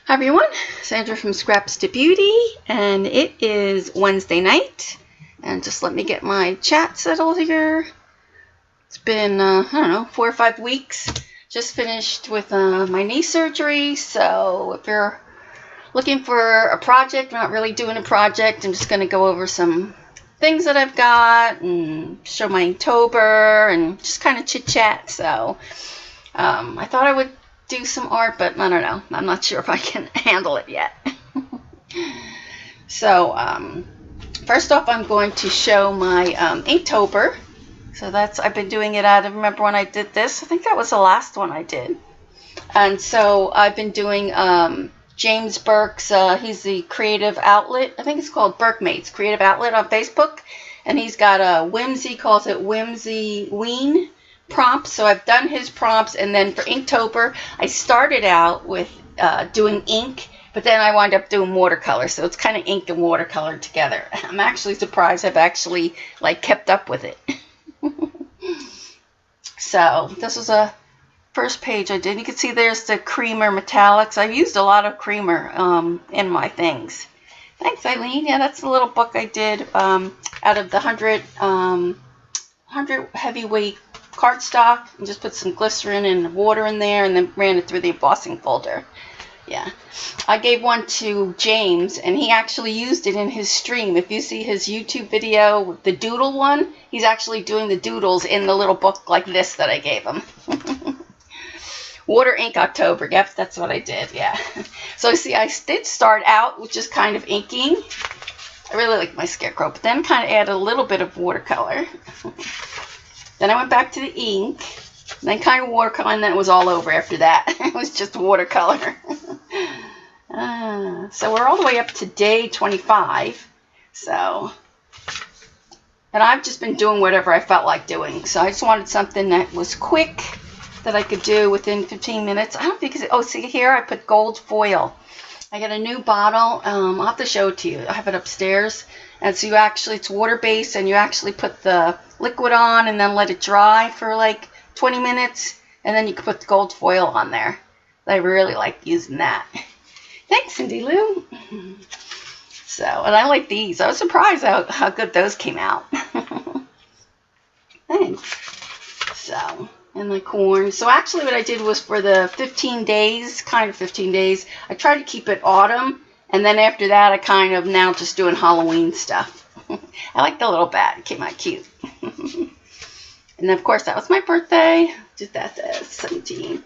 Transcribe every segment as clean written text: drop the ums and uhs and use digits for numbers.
Hi everyone, Sandra from Scraps to Beauty, and it is Wednesday night, and just let me get my chat settled here. It's been, I don't know, 4 or 5 weeks. Just finished with my knee surgery, so if you're looking for a project, I'm not really doing a project, I'm just going to go over some things that I've got and show my inktober and just kind of chit chat. So I thought I would do some art, but I don't know. I'm not sure if I can handle it yet. So first off, I'm going to show my inktober. So I've been doing it out of, remember when I did this? I think that was the last one I did. And so I've been doing James Burke's, he's the creative outlet. I think it's called Mermaid's creative outlet on Facebook. And he's got a Whimsy, calls it Whimsy Ween prompts. So I've done his prompts, and then for inktober I started out with doing ink, but then I wound up doing watercolor, so it's kind of ink and watercolor together. I'm actually surprised I've actually kept up with it. So this was a first page I did. You can see there's the creamer metallics. I've used a lot of creamer in my things. Thanks, Eileen. Yeah, that's the little book I did out of the 100 heavyweight cardstock, and just put some glycerin and water in there, and then ran it through the embossing folder. Yeah, I gave one to James, and he actually used it in his stream. If you see his YouTube video, the doodle one, he's actually doing the doodles in the little book like this that I gave him. Water ink October. Yep, that's what I did. Yeah. So see, I did start out with just kind of inking. I really like my scarecrow, but then kind of added a little bit of watercolor. Then I went back to the ink, then kind of watercolor, and then it was all over after that. It was just watercolor. So we're all the way up to day 25. So, and I've just been doing whatever I felt like doing. So I just wanted something that was quick, that I could do within 15 minutes. I don't think it's, oh, see here, I put gold foil. I got a new bottle. I'll have to show it to you. I have it upstairs. And so you actually, it's water-based, and you actually put the liquid on and then let it dry for like 20 minutes, and then you can put the gold foil on there. I really like using that. Thanks, Cindy Lou. So, and I like these. I was surprised how good those came out. Thanks. So, and the corn. So actually what I did was for the 15 days, kind of 15 days, I tried to keep it autumn. And then after that, I kind of now just doing Halloween stuff. I like the little bat. It came out cute. And of course, that was my birthday. Did that 17.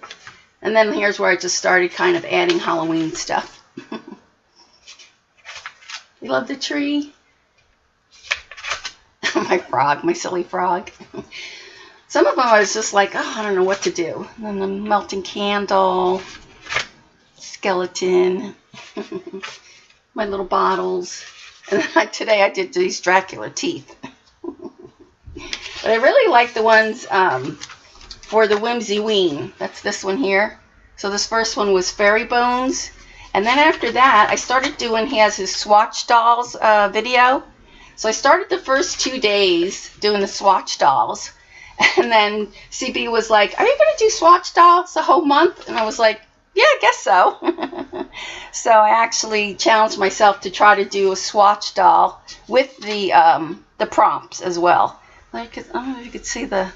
And then here's where I just started kind of adding Halloween stuff. You love the tree? My frog, my silly frog. Some of them I was just like, oh, I don't know what to do. And then the melting candle, skeleton. My little bottles. And then today I did these Dracula teeth. But I really like the ones for the Whimsy Ween. That's this one here. So this first one was Fairy Bones. And then after that, I started doing, he has his Swatch dolls video. So I started the first 2 days doing the Swatch dolls. And then CB was like, are you going to do Swatch dolls the whole month? And I was like, yeah, I guess so. So I actually challenged myself to try to do a Swatch doll with the prompts as well. Like, I don't know if you could see the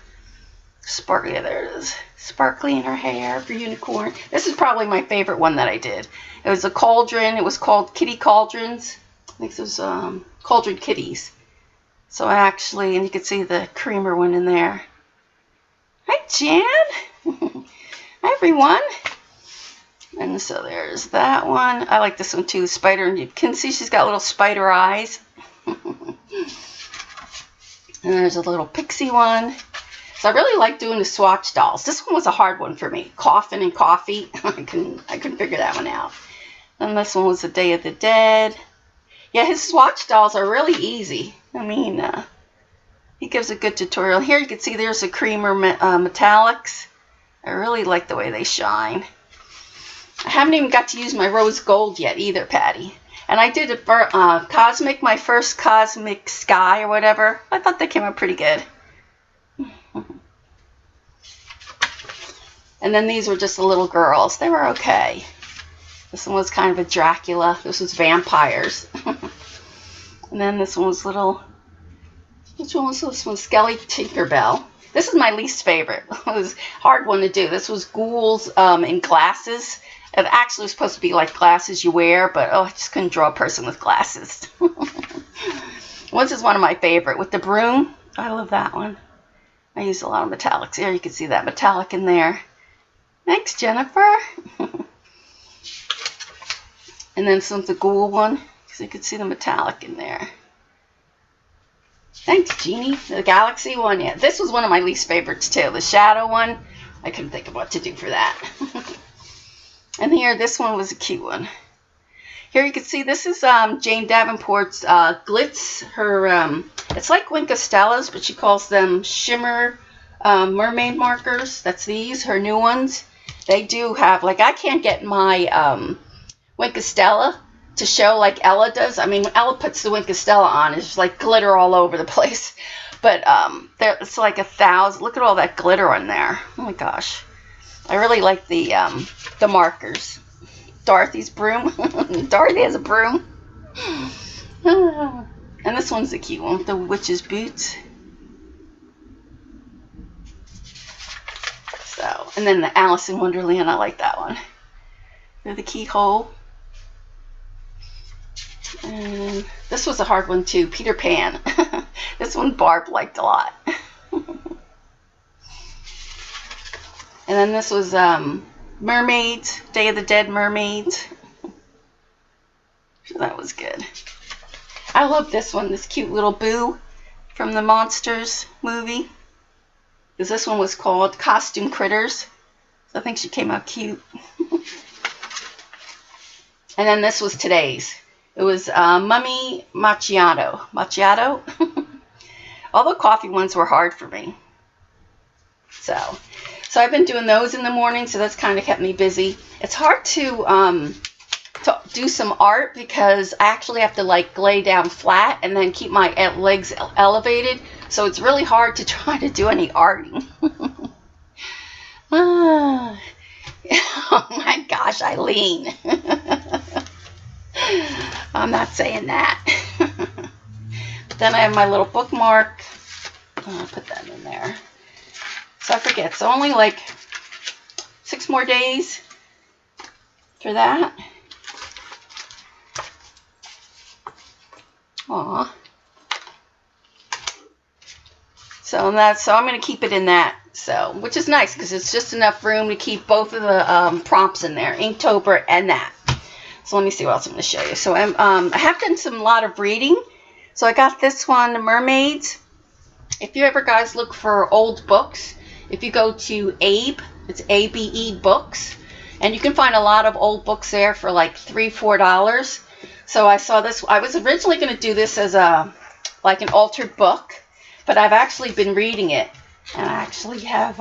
sparkly. Yeah, there it is. Sparkly in her hair for unicorn. This is probably my favorite one that I did. It was a cauldron. It was called Kitty Cauldrons. I think it was Cauldron Kitties. So I actually, and you can see the creamer one in there. Hi, Jan. Hi, everyone. And so there's that one. I like this one too, spider. And you can see she's got little spider eyes. And there's a little pixie one. So I really like doing the Swatch dolls. This one was a hard one for me. Coffin and coffee. I couldn't figure that one out. And this one was the Day of the Dead. Yeah, his Swatch dolls are really easy. I mean, he gives a good tutorial. Here you can see there's a creamer metallics. I really like the way they shine. I haven't even got to use my rose gold yet either, Patty. And I did it for Cosmic, my first Cosmic Sky or whatever. I thought they came out pretty good. And then these were just the little girls. They were okay. This one was kind of a Dracula. This was vampires. And then this one was little, which one was this one? Skelly Tinkerbell. This is my least favorite. It was a hard one to do. This was ghouls in glasses. It actually was supposed to be like glasses you wear, but oh, I just couldn't draw a person with glasses. This is one of my favorite with the broom. I love that one. I use a lot of metallics. Here you can see that metallic in there. Thanks, Jennifer. And then some of the ghoul one, because you can see the metallic in there. Thanks, Jeannie. The galaxy one, yeah. This was one of my least favorites, too. The shadow one, I couldn't think of what to do for that. And here, this one was a cute one. Here you can see this is Jane Davenport's Glitz. Her, it's like Wink of Stella's, but she calls them Shimmer Mermaid markers. That's these, her new ones. They do have, like, I can't get my Wink of Stella to show like Ella does. I mean, when Ella puts the Wink of Stella on, it's just like glitter all over the place. But it's like 1,000. Look at all that glitter on there. Oh my gosh. I really like the markers. Dorothy's broom. Dorothy has a broom. And this one's the cute one with the witch's boots. So, and then the Alice in Wonderland, I like that one. The keyhole. And this was a hard one too, Peter Pan. This one Barb liked a lot. And then this was Mermaid, Day of the Dead Mermaid. So that was good. I love this one, this cute little Boo from the Monsters movie. Because this one was called Costume Critters. So I think she came out cute. And then this was today's. It was Mummy Macchiato. Macchiato? All the coffee ones were hard for me. So I've been doing those in the morning, so that's kind of kept me busy. It's hard to do some art because I actually have to like lay down flat and then keep my legs elevated. So it's really hard to try to do any arting. Oh my gosh, Eileen. I'm not saying that. Then I have my little bookmark. I'll put that in there. So I forget. So only like 6 more days for that. Aw. So I'm going to keep it in that. So, which is nice because it's just enough room to keep both of the prompts in there, Inktober and that. So let me see what else I'm going to show you. So I have done a lot of reading. So I got this one, Mermaids. If you ever guys look for old books, if you go to Abe, it's ABE Books, and you can find a lot of old books there for like $3, $4. So I saw this. I was originally going to do this as like an altered book, but I've actually been reading it, and I actually have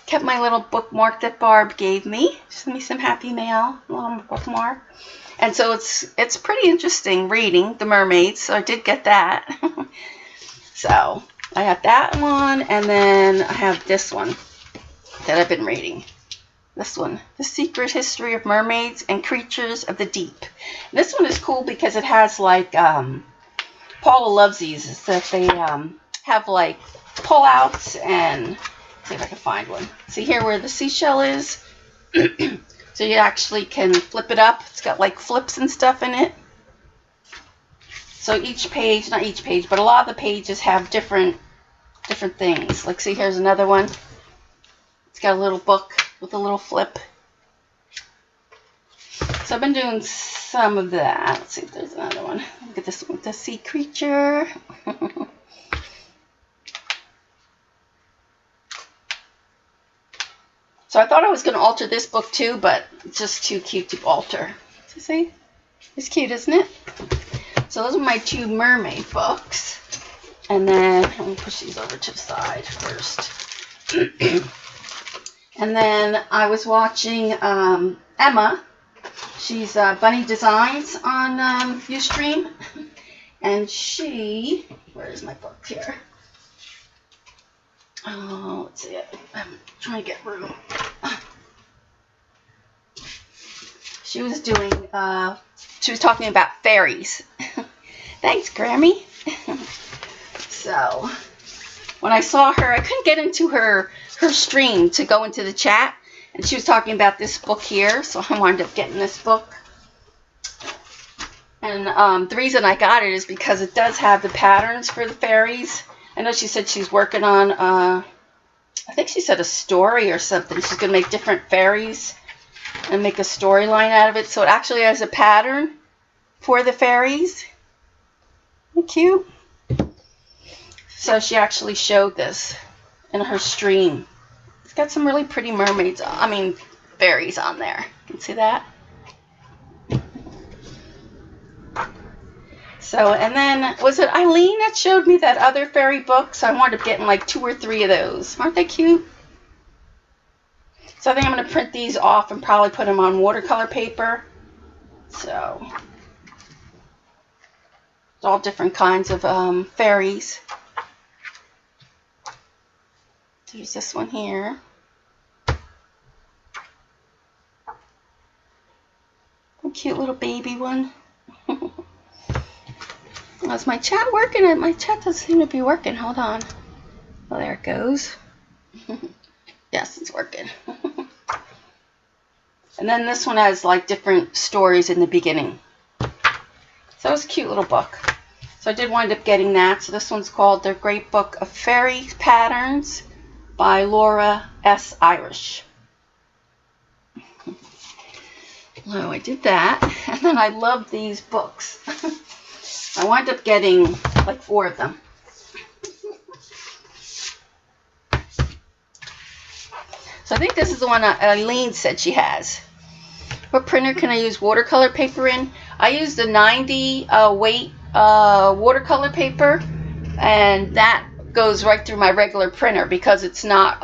kept my little bookmark that Barb gave me. Send me some happy mail, little bookmark. And so it's pretty interesting reading The Mermaids, so I did get that. So I have that one, and then I have this one that I've been reading. This one, The Secret History of Mermaids and Creatures of the Deep. This one is cool because it has like, Paula loves these, is that they have like pull-outs and, see if I can find one. See here where the seashell is? So you actually can flip it up. It's got like flips and stuff in it. So each page, not each page, but a lot of the pages have different things. Like see, here's another one. It's got a little book with a little flip. So I've been doing some of that. Let's see if there's another one. Look at this one, the sea creature. So I thought I was going to alter this book too, but it's just too cute to alter. So see? It's cute, isn't it? So those are my 2 mermaid books. And then, I'm going to push these over to the side first. And then I was watching Emma. She's Bunny Designs on Ustream. And she, where is my book here? Oh, let's see it. I'm trying to get room. she was doing, she was talking about fairies. Thanks, Grammy. So, when I saw her, I couldn't get into her stream to go into the chat. And she was talking about this book here, so I wound up getting this book. And the reason I got it is because it does have the patterns for the fairies. I know she said she's working on, I think she said a story or something. She's going to make different fairies and make a storyline out of it. So it actually has a pattern for the fairies. Isn't it cute? So she actually showed this in her stream. It's got some really pretty mermaids, fairies on there. You can see that? So, and then, was it Eileen that showed me that other fairy book? So I wound up getting like 2 or 3 of those. Aren't they cute? So I think I'm going to print these off and probably put them on watercolor paper. So, it's all different kinds of fairies. There's this one here. A cute little baby one. Is my chat working? My chat doesn't seem to be working. Hold on. Oh, there it goes. Yes, it's working. And then this one has like different stories in the beginning. So it was a cute little book. So I did wind up getting that. So this one's called The Great Book of Fairy Patterns by Laura S. Irish. Oh, I did that. And then I love these books. I wound up getting like 4 of them. So I think this is the one Eileen said she has. What printer can I use watercolor paper in? I use the 90 weight watercolor paper, and that goes right through my regular printer because it's not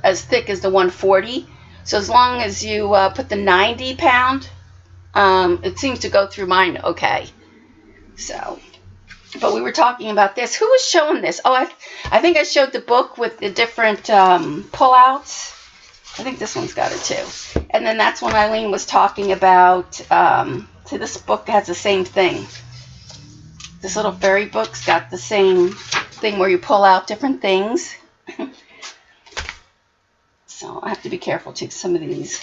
as thick as the 140. So as long as you put the 90 pound, it seems to go through mine okay. So, but we were talking about this. Who was showing this? Oh, I think I showed the book with the different pullouts. I think this one's got it too. And then that's when Eileen was talking about, see, this book has the same thing. This little fairy book's got the same thing where you pull out different things. So I have to be careful to some of these.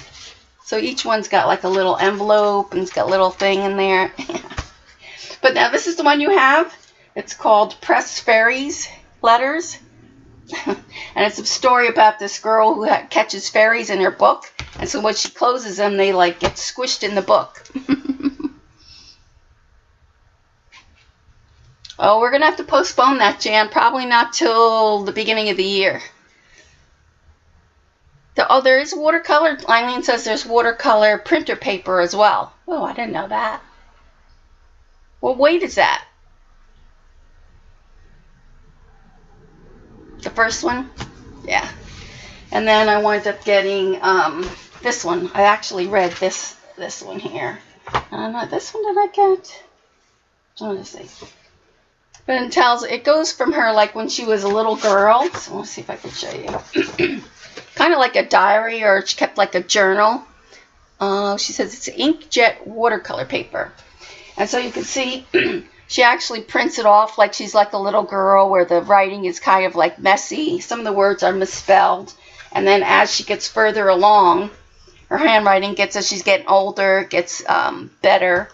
So each one's got like a little envelope and it's got a little thing in there. But now this is the one you have. It's called Press Fairies Letters. And it's a story about this girl who catches fairies in her book. And so when she closes them, they like get squished in the book. Oh, we're going to have to postpone that, Jan. Probably not till the beginning of the year. Oh, there is watercolor. Eileen says there's watercolor printer paper as well. Oh, I didn't know that. What weight is that? The first one? Yeah. And then I wound up getting this one. I actually read this one here. This one did I get? Let me see. But it goes from her like when she was a little girl. So let's see if I can show you. Kind of like a diary, or she kept like a journal. She says it's inkjet watercolor paper. And so you can see she actually prints it off like she's like a little girl where the writing is kind of like messy. Some of the words are misspelled. And then as she gets further along, her handwriting gets, as she's getting older, gets better.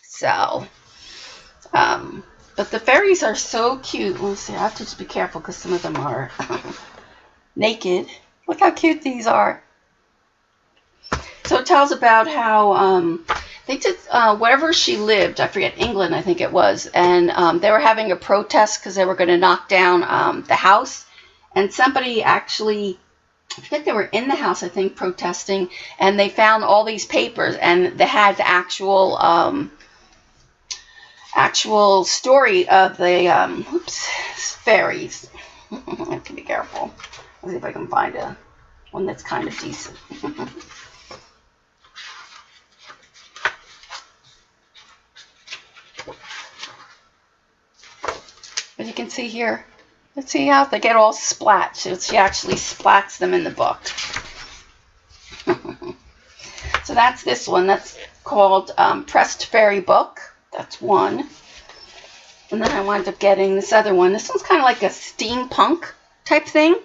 So, but the fairies are so cute. Let me see, I have to just be careful because some of them are naked. Look how cute these are. So it tells about how they did wherever she lived. I forget, England, I think it was. And they were having a protest because they were going to knock down the house. And somebody actually, I forget, they were in the house, I think, protesting. And they found all these papers. And they had the actual story of the fairies. I have to be careful. Let's see if I can find one that's kind of decent. But you can see here, let's see how they get all splat. So she actually splats them in the book. So So that's this one. That's called Pressed Fairy Book. That's one. And then I wound up getting this other one. This one's kind of like a steampunk type thing.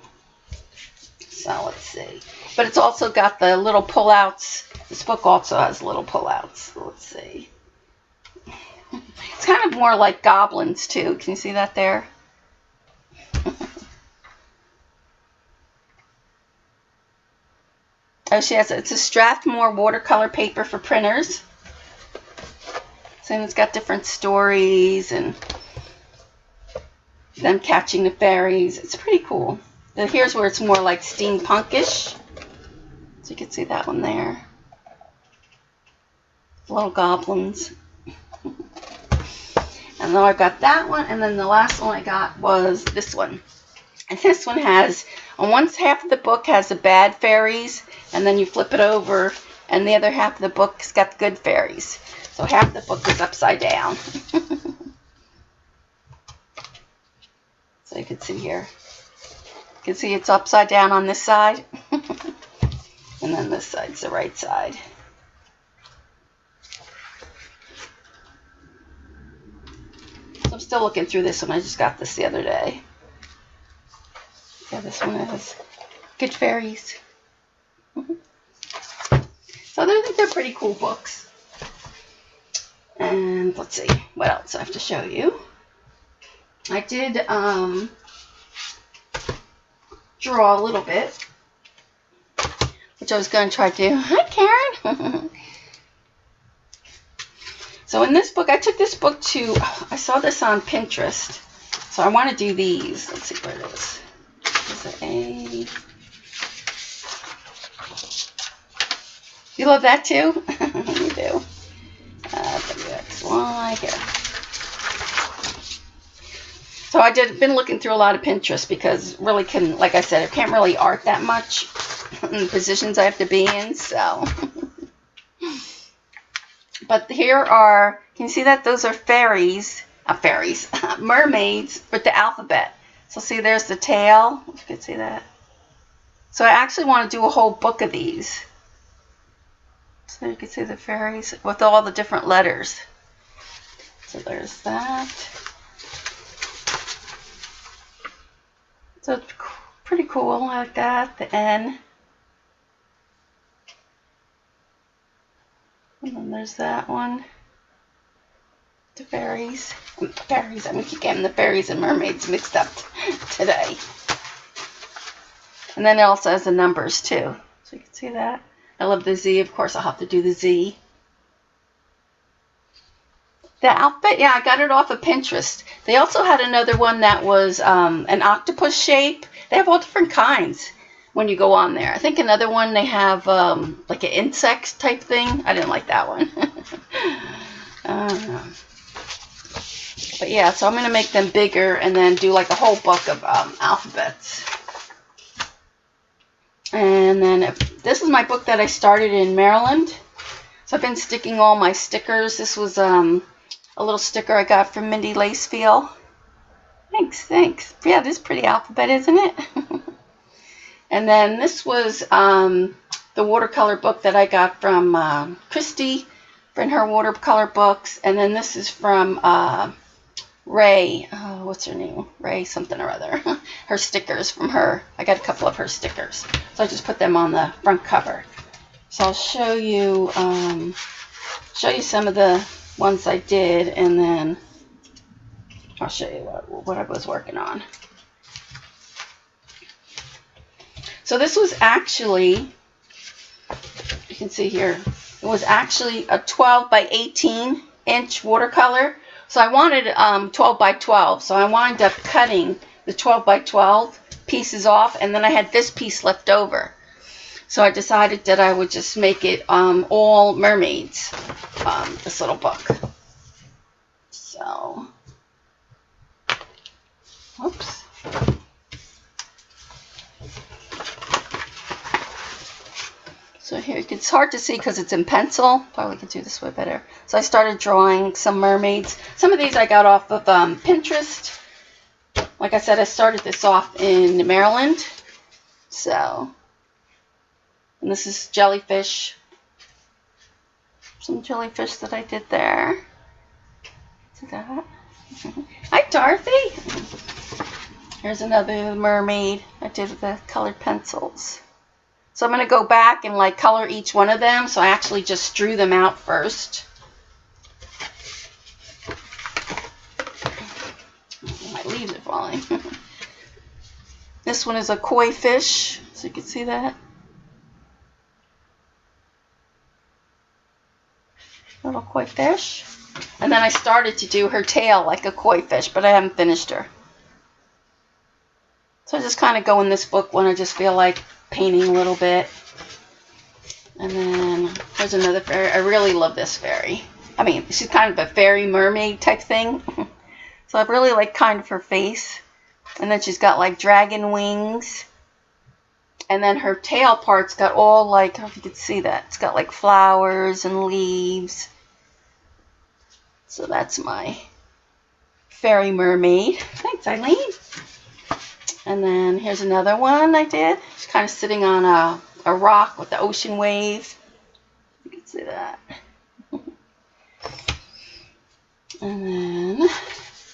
So let's see. But it's also got the little pullouts. This book also has little pullouts. So let's see. It's kind of more like goblins too. Can you see that there? Oh, it's a Strathmore watercolor paper for printers. So it's got different stories and them catching the fairies. It's pretty cool. Here's where it's more like steampunkish. So you can see that one there. Little goblins. And then I got that one, and then the last one I got was this one. And this one has, on one half of the book has the bad fairies, and then you flip it over, and the other half of the book's got the good fairies. So half the book is upside down. So you can see here. You can see it's upside down on this side. And then this side's the right side. So I'm still looking through this one. I just got this the other day. Yeah, this one has good fairies. So I think they're pretty cool books. And let's see, what else I have to show you. I did draw a little bit, which I was going to try to do. Hi, Karen. So in this book, I took this book to, I saw this on Pinterest. So I want to do these. Let's see where it is. Is it A? You love that too? You do. WXY here. So I been looking through a lot of Pinterest because really like I said, I can't really art that much in the positions I have to be in, so. But here are, can you see that? Those are fairies, mermaids with the alphabet. So see, there's the tail. If you can see that. So I actually want to do a whole book of these. So you can see the fairies with all the different letters. So there's that. So it's pretty cool. I like that. The N. And then there's that one. The fairies. I keep getting the fairies and mermaids mixed up today. And then it also has the numbers too. So you can see that. I love the Z. Of course, I'll have to do the Z. The outfit, yeah, I got it off of Pinterest. They also had another one that was an octopus shape. They have all different kinds when you go on there. I think another one they have like an insect type thing. I didn't like that one. But yeah, so I'm going to make them bigger and then do like a whole book of alphabets. And then this is my book that I started in Maryland. So I've been sticking all my stickers. This was a little sticker I got from Mindy Lacefeel. Thanks. Yeah, this is pretty alphabet, isn't it? And then this was the watercolor book that I got from Christy from her watercolor books. And then this is from Ray. Oh, what's her name? Ray something or other. Her stickers from her. I got a couple of her stickers. So I just put them on the front cover. So I'll show you some of the ones I did, and then I'll show you what I was working on. So this was actually, you can see here, it was actually a 12 by 18 inch watercolor. So I wanted 12 by 12, so I wound up cutting the 12 by 12 pieces off, and then I had this piece left over. So I decided that I would just make it all mermaids, this little book. So, whoops. So here, it's hard to see because it's in pencil. Probably could do this way better. So I started drawing some mermaids. Some of these I got off of Pinterest. Like I said, I started this off in Maryland. So, and this is jellyfish. some jellyfish that I did there. See that? Hi, Dorothy. Here's another mermaid I did with the colored pencils. So I'm going to go back and like color each one of them. So I actually just drew them out first. My leaves are falling. This one is a koi fish, so you can see that. Little koi fish. And then I started to do her tail like a koi fish, but I haven't finished her. So I just kind of go in this book when I just feel like painting a little bit. And then there's another fairy. I really love this fairy. I mean, she's kind of a fairy mermaid type thing. So I really like kind of her face. And then she's got like dragon wings. And then her tail part's got all like, I don't know if you can see that. It's got like flowers and leaves. So that's my fairy mermaid. Thanks, Eileen. And then here's another one I did. She's kind of sitting on a rock with the ocean wave. You can see that. And then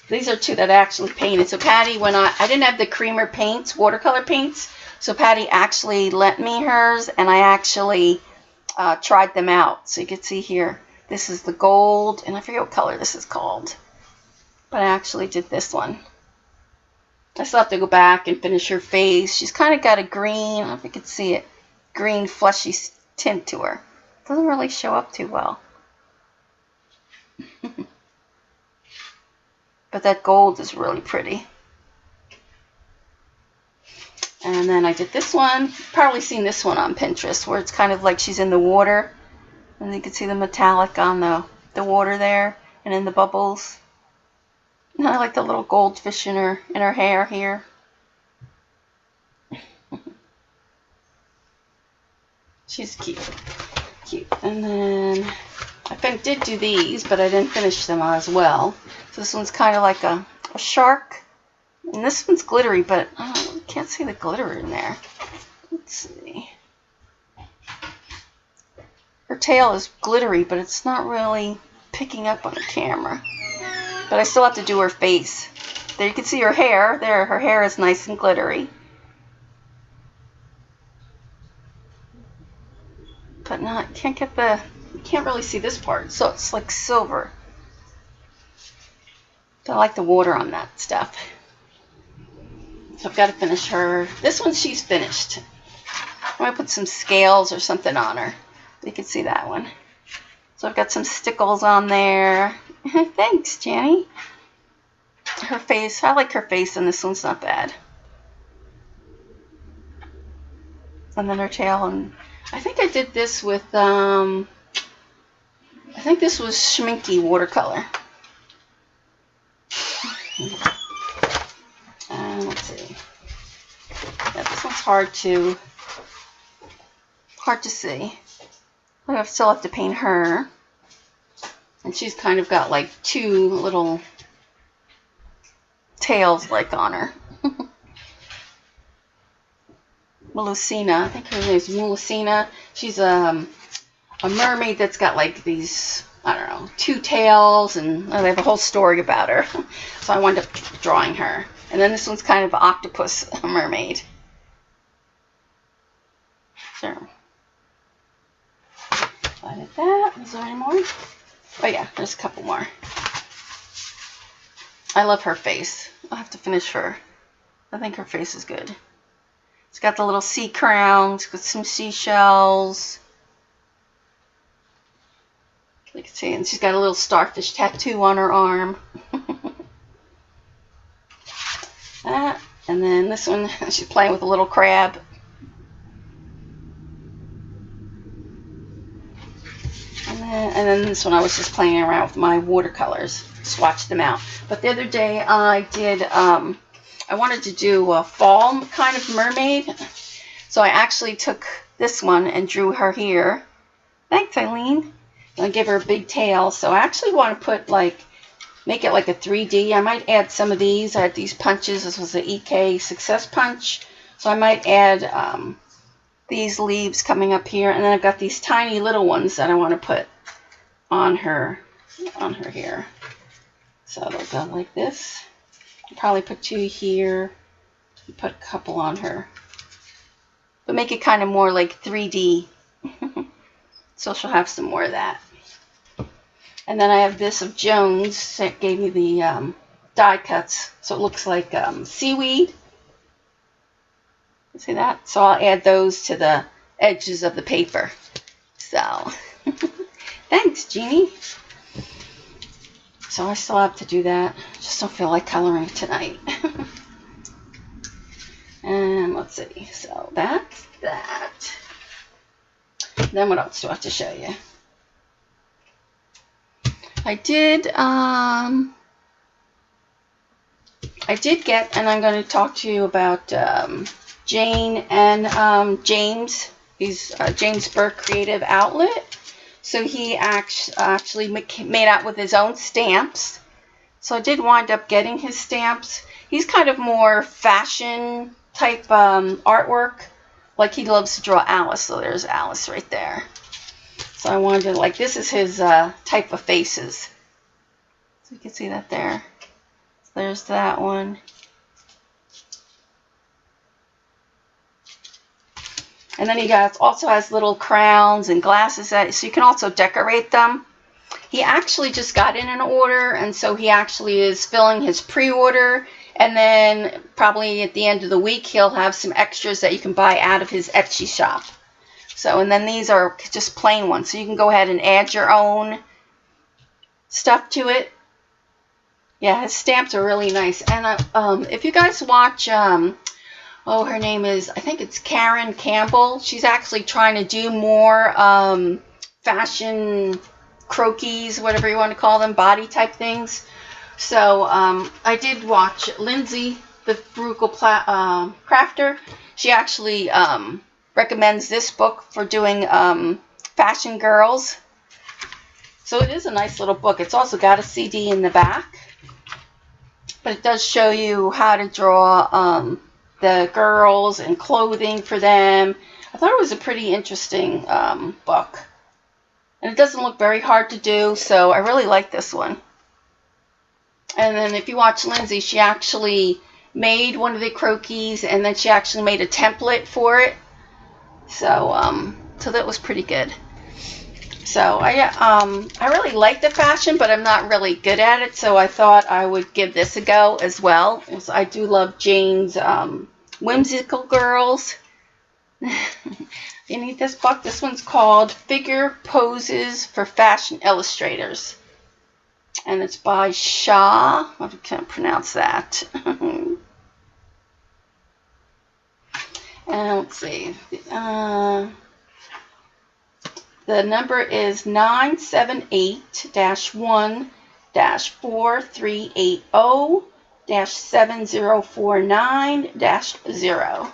these are two that I actually painted. So Patty, when I didn't have the creamer paints, watercolor paints, so Patty actually lent me hers, and I actually tried them out. So you can see here, this is the gold, and I forget what color this is called. But I actually did this one. I still have to go back and finish her face. She's kind of got a green, I don't know if you can see it, green fleshy tint to her. Doesn't really show up too well. But that gold is really pretty. And then I did this one. You've probably seen this one on Pinterest, where it's kind of like she's in the water. And you can see the metallic on the water there and in the bubbles. And I like the little goldfish in her hair here. She's cute. Cute. And then I did do these, but I didn't finish them as well. So this one's kind of like a shark. And this one's glittery, but I can't see the glitter in there. Let's see. Her tail is glittery, but it's not really picking up on the camera. But I still have to do her face. There you can see her hair. There, her hair is nice and glittery. But not, can't get the, you can't really see this part. So it's like silver. But I like the water on that stuff. So I've got to finish her. This one she's finished. I'm going to put some scales or something on her. You can see that one. So I've got some stickles on there. Thanks, Jenny. Her face, I like her face, and this one's not bad. And then her tail, and I think I did this with, I think this was Schminky watercolor. Let's see. Yeah, this one's hard to see. I still have to paint her. And she's kind of got like two little tails like on her. Melusina, I think her name is Melusina. She's a mermaid that's got like these, I don't know, two tails, and they have a whole story about her. So I wound up drawing her. And then this one's kind of an octopus mermaid. Sure. I did that. Is there any more? Oh yeah, there's a couple more. I love her face. I'll have to finish her. I think her face is good. It's got the little sea crowns with some seashells. You can see, and she's got a little starfish tattoo on her arm. That, and then this one, she's playing with a little crab. And then this one, I was just playing around with my watercolors, swatched them out. But the other day, I did, I wanted to do a fall kind of mermaid. So I actually took this one and drew her here. Thanks, Eileen. And I gave her a big tail. So I actually want to put like, make it like a 3D. I might add some of these. I had these punches. This was the EK Success Punch. So I might add these leaves coming up here. And then I've got these tiny little ones that I want to put on her here. So they'll go like this. I'll probably put 2 here. Put a couple on her. But make it kind of more like 3D. So she'll have some more of that. And then I have this of Jones that gave me the die cuts. So it looks like seaweed. See that? So I'll add those to the edges of the paper. So, thanks, Jeannie. So I still have to do that. Just don't feel like coloring tonight. And let's see. So that's that. Then what else do I have to show you? I did get, and I'm going to talk to you about Jane and James. He's James Burke Creative Outlet. So he actually made out with his own stamps. So I did wind up getting his stamps. He's kind of more fashion type artwork. Like he loves to draw Alice. So there's Alice right there. So I wanted to, like, this is his type of faces. So you can see that there. So there's that one. And then he also has little crowns and glasses, so you can also decorate them. He actually just got in an order, and so he actually is filling his pre-order. And then probably at the end of the week, he'll have some extras that you can buy out of his Etsy shop. So, and then these are just plain ones. So you can go ahead and add your own stuff to it. Yeah, his stamps are really nice. And if you guys watch, her name is, I think it's Karen Campbell. She's actually trying to do more fashion croquis, whatever you want to call them, body type things. So I did watch Lindsay, the Frugal Crafter. She actually recommends this book for doing fashion girls. So it is a nice little book. It's also got a CD in the back. But it does show you how to draw the girls and clothing for them. I thought it was a pretty interesting book. And it doesn't look very hard to do, so I really like this one. And then if you watch Lindsay, she actually made one of the croquis, and then she actually made a template for it. So, so that was pretty good. So I really like the fashion, but I'm not really good at it. So I thought I would give this a go as well. So I do love Jane's Whimsical Girls. You need this book. This one's called Figure Poses for Fashion Illustrators. And it's by Shaw. I can't pronounce that. And let's see. The number is 978-1-4380-7049-0.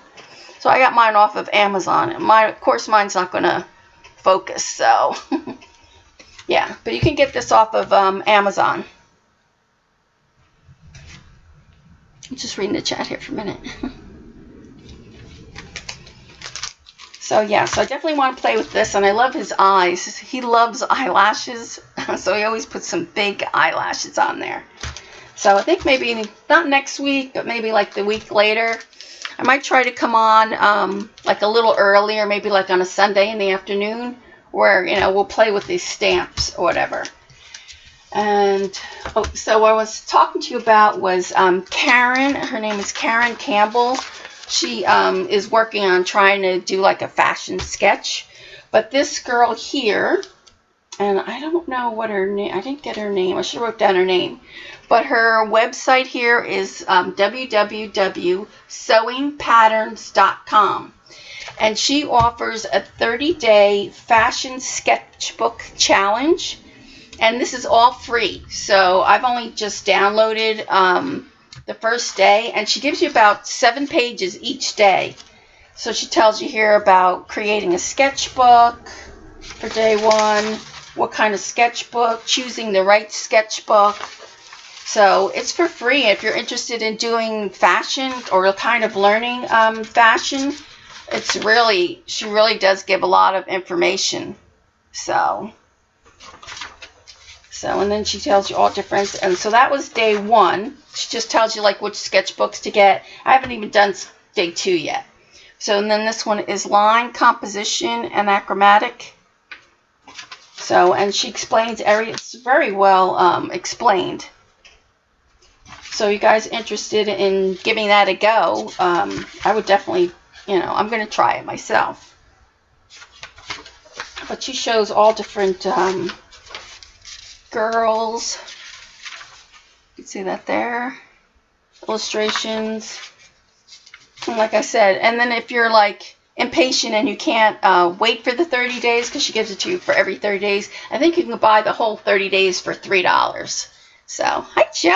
So I got mine off of Amazon. Of course, mine's not going to focus, so yeah. But you can get this off of Amazon. I'm just reading the chat here for a minute. So yeah, so I definitely want to play with this, and I love his eyes. He loves eyelashes, so he always puts some big eyelashes on there. So I think maybe not next week, but maybe like the week later. I might try to come on like a little earlier, maybe like on a Sunday in the afternoon, where, you know, we'll play with these stamps or whatever. And so what I was talking to you about was Karen. Her name is Karen Campbell. She is working on trying to do like a fashion sketch. But this girl here, and I don't know what her name, I didn't get her name. I should have wrote down her name. But her website here is www.sewingpatterns.com. And she offers a 30-day fashion sketchbook challenge. And this is all free. So I've only just downloaded the first day. And she gives you about 7 pages each day. So she tells you here about creating a sketchbook for day 1. What kind of sketchbook. Choosing the right sketchbook. So it's for free if you're interested in doing fashion or kind of learning fashion. She really does give a lot of information. So So, and then she tells you all different, and so that was day 1. She just tells you like which sketchbooks to get. I haven't even done day 2 yet. So, and then this one is line, composition, and achromatic. So, and she explains it's very well explained. So, you guys interested in giving that a go? I would definitely, I'm going to try it myself. But she shows all different girls. You can see that there. Illustrations. And like I said, and then if you're like impatient and you can't wait for the 30 days, because she gives it to you for every 30 days, I think you can buy the whole 30 days for $3. So, hi Joan!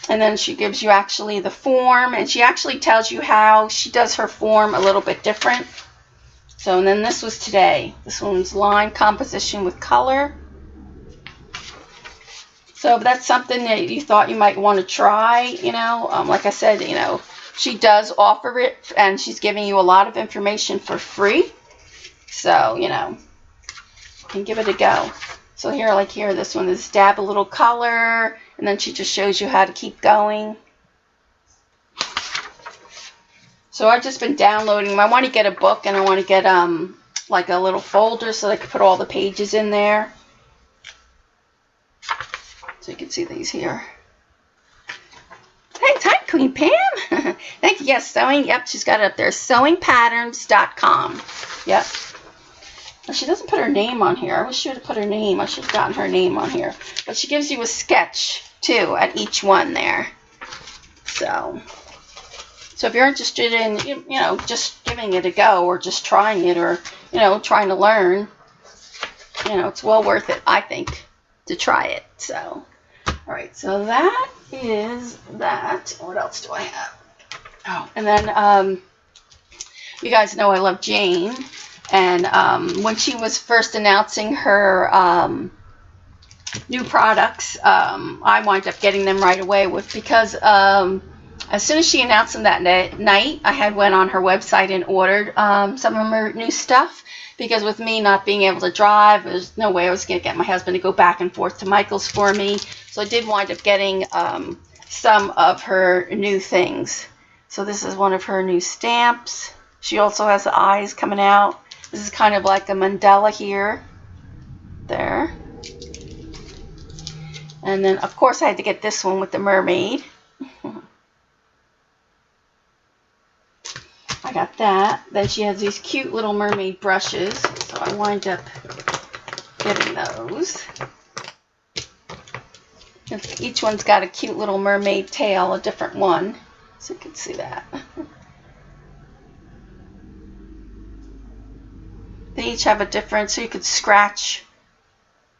And then she gives you actually the form, and she actually tells you how she does her form a little bit different. So, and then this was today. This one's line, composition with color. So if that's something that you thought you might want to try, like I said, she does offer it, and she's giving you a lot of information for free. So, you can give it a go. So here, this one is dab a little color, and then she just shows you how to keep going. So I've just been downloading them. I want to get a book, and I want to get like a little folder so I can put all the pages in there. So you can see these here. Thanks, hi Queen Pam. Thank you. Yes, sewing. Yep, she's got it up there. Sewingpatterns.com. Yep. She doesn't put her name on here. I wish she would have put her name. I should have gotten her name on here. But she gives you a sketch too at each one there. So if you're interested in, just giving it a go, or just trying it, or, trying to learn, it's well worth it, I think, to try it. So, all right, so that is that. What else do I have? Oh, and then you guys know I love Jane. And when she was first announcing her new products, I wound up getting them right away because as soon as she announced them that night, I had went on her website and ordered some of her new stuff, because with me not being able to drive, there's no way I was going to get my husband to go back and forth to Michael's for me. So I did wind up getting some of her new things. So this is one of her new stamps. She also has the eyes coming out. This is kind of like a mandala here. There. And then, of course, I had to get this one with the mermaid. I got that. Then she has these cute little mermaid brushes, so I wind up getting those. Each one's got a cute little mermaid tail, a different one, so you can see that. They each have a different, so you could scratch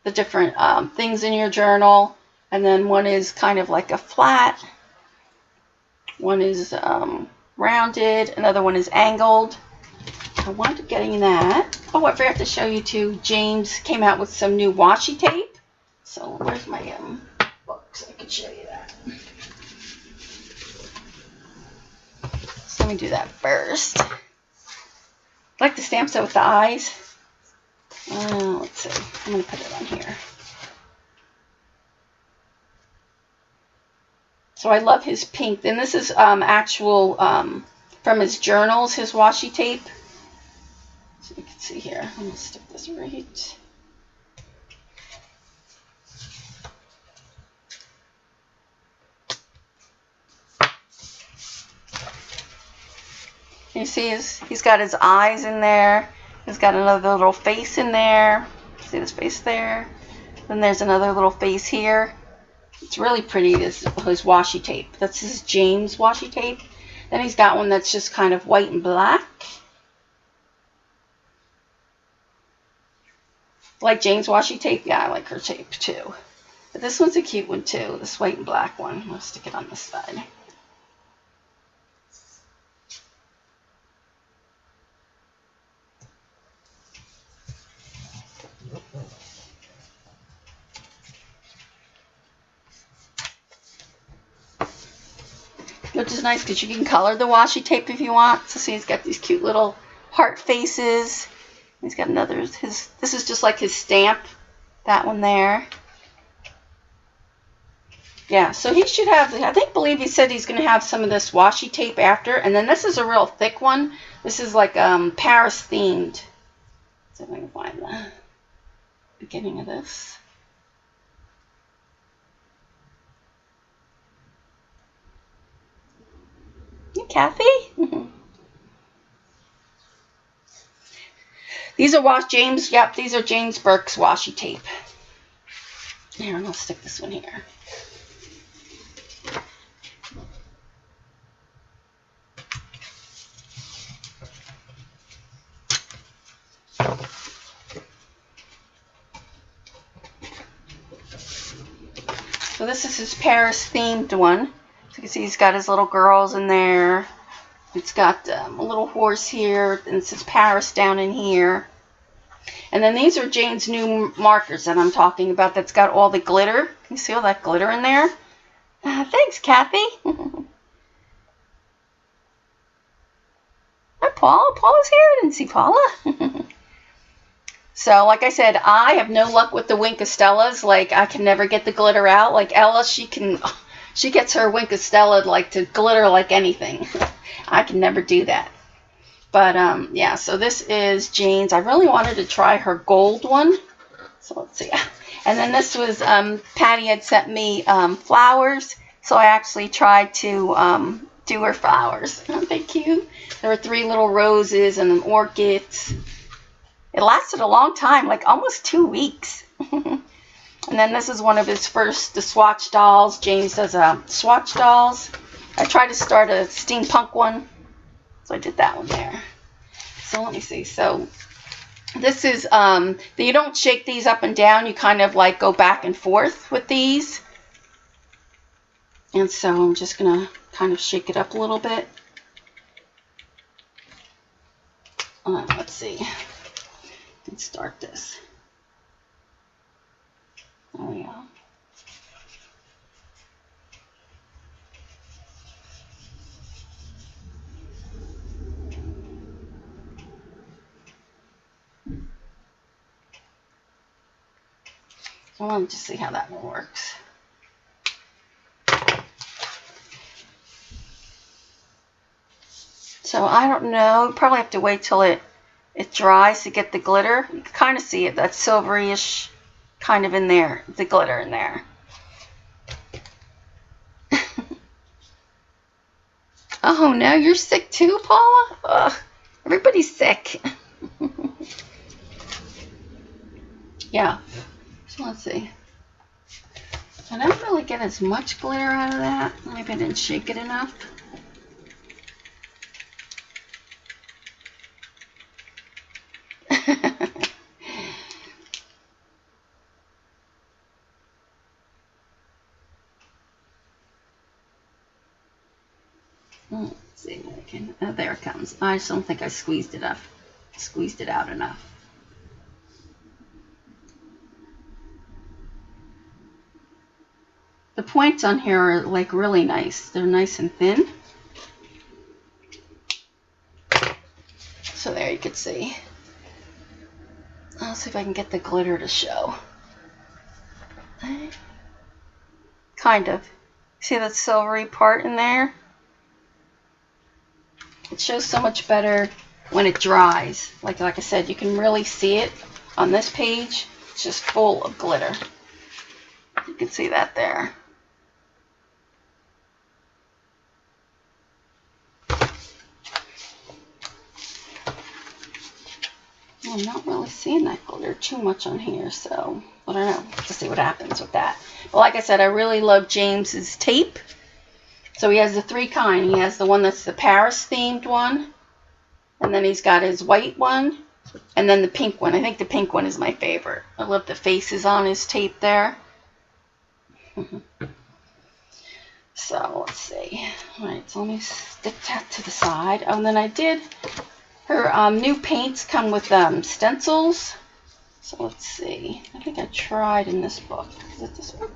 the different things in your journal. And then one is kind of like a flat, one is rounded, another one is angled. I wound up getting that. Oh, I forgot to show you too, James came out with some new washi tape. So where's my book so I can show you that. So let me do that first. I like the stamp set with the eyes. Let's see, I'm going to put it on here. So I love his pink. And this is actual from his journals, his washi tape. So you can see here. I'm going to stick this right. You see he's got his eyes in there. He's got another little face in there. See this face there? Then there's another little face here. It's really pretty, his washi tape. That's his James washi tape. Then he's got one that's just kind of white and black. Like James washi tape? Yeah, I like her tape too. But this one's a cute one too, this white and black one. I'm going to stick it on this side. Which is nice because you can color the washi tape if you want. So see, he's got these cute little heart faces. He's got another, this is just like his stamp. That one there. Yeah, so he should have, believe he said he's going to have some of this washi tape after. And then this is a real thick one. This is like Paris themed. So if I can find the beginning of this. Hey, Kathy. These are James. Yep, these are James Burke's washi tape. Here, I'll stick this one here. So this is his Paris themed one. So you can see he's got his little girls in there. It's got a little horse here, and it says Paris down in here. And then these are Jane's new markers that I'm talking about. That's got all the glitter. Can you see all that glitter in there? Thanks, Kathy. Hi, Paula. Paula's here. I didn't see Paula. So, like I said, I have no luck with the Wink of Stellas. Like, I can never get the glitter out. Like Ella, she gets her Wink of Stella like to glitter like anything. I can never do that. But yeah, so this is Jane's. I really wanted to try her gold one. So let's see. And then this was Patty had sent me flowers. So I actually tried to do her flowers. Aren't they cute? There were 3 little roses and an orchid. It lasted a long time, like almost 2 weeks. And then this is one of his first, the Swatch dolls. James does Swatch dolls. I tried to start a steampunk one, so I did that one there. So let me see. So this is, you don't shake these up and down. You kind of like go back and forth with these. And so I'm just going to kind of shake it up a little bit. Let's see. Let's start this. There we go. So let me just see how that one works. So I don't know. You probably have to wait till it dries to get the glitter. You can kind of see it, that silvery-ish kind of in there, the glitter in there. Oh no, you're sick too, Paula? Ugh, everybody's sick. Yeah, so let's see. I don't really get as much glitter out of that. Maybe I didn't shake it enough. Let's see if I can. Oh, there it comes. I just don't think I squeezed it up. Squeezed it out enough. The points on here are like really nice. They're nice and thin. So there you can see. I'll see if I can get the glitter to show. Kind of. See that silvery part in there? It shows so much better when it dries. Like I said, you can really see it on this page. It's just full of glitter. You can see that there. I'm not really seeing that glitter too much on here, so I don't know. Let's see what happens with that. But like I said, I really love James's tape. So he has the 3 kind. He has the one that's the Paris themed one, and then he's got his white one, and then the pink one. I think the pink one is my favorite. I love the faces on his tape there. So let's see. All right, so let me stick that to the side. Oh, and then I did. Her new paints come with stencils. So let's see. I think I tried in this book. Is it this book?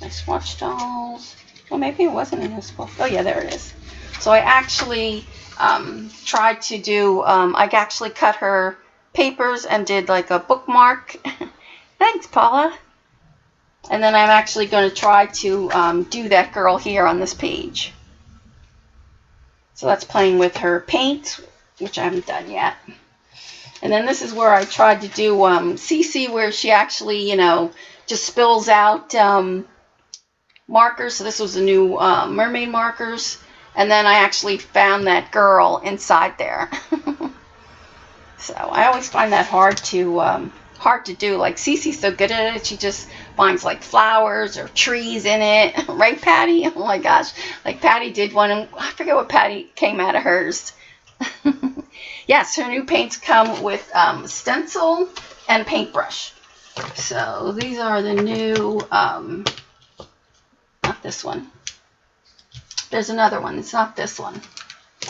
My Swatch dolls. Well, maybe it wasn't in this book. Oh, yeah, there it is. So I actually tried to do, I actually cut her papers and did like a bookmark. Thanks, Paula. And then I'm actually going to try to do that girl here on this page. So that's playing with her paint, which I haven't done yet. And then this is where I tried to do Cece, where she actually, you know, just spills out markers. So this was the new Mermaid markers. And then I actually found that girl inside there. So I always find that hard to do. Like Cece's so good at it, she just finds like flowers or trees in it. Right, Patty? Oh my gosh. Like Patty did one, and I forget what Patty came out of hers. Yes, her new paints come with stencil and paintbrush. So these are the new, not this one. There's another one. It's not this one.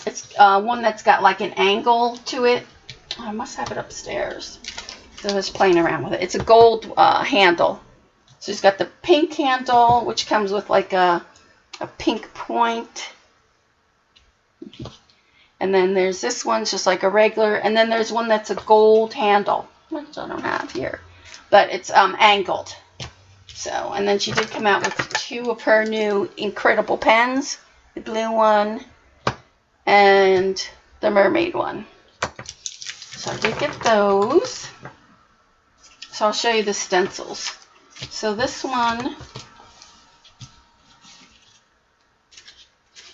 It's one that's got like an angle to it. Oh, I must have it upstairs. So I was playing around with it. It's a gold handle. So it's got the pink handle, which comes with like a pink point. And then there's this one's just like a regular. And then there's one that's a gold handle, which I don't have here. But it's angled. So, and then she did come out with two of her new Incredible pens. The blue one and the Mermaid one. So I did get those. So I'll show you the stencils. So this one,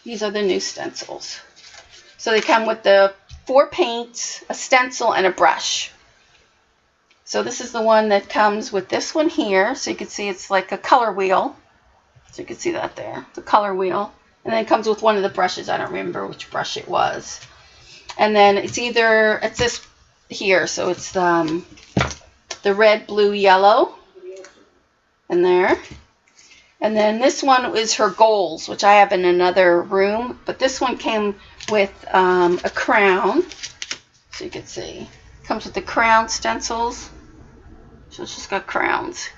these are the new stencils. So they come with the 4 paints, a stencil, and a brush. So this is the one that comes with this one here. So you can see it's like a color wheel. So you can see that there, the color wheel. And then it comes with one of the brushes. I don't remember which brush it was. And then it's this here. So it's the red, blue, yellow in there. And then this one is her goals, which I have in another room. But this one came with a crown. So you can see. It comes with the crown stencils. So it's just got crowns.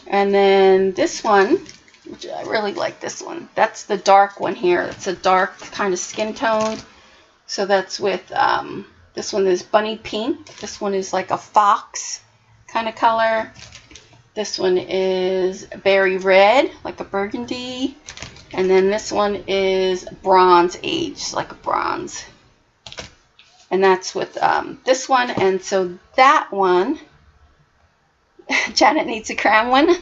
And then this one, which I really like this one. That's the dark one here. It's a dark kind of skin tone. So that's with, this one is bunny pink. This one is like a fox kind of color. This one is berry red, like a burgundy. And then this one is bronze age, like a bronze. And that's with this one. And so that one, Janet needs a crown one,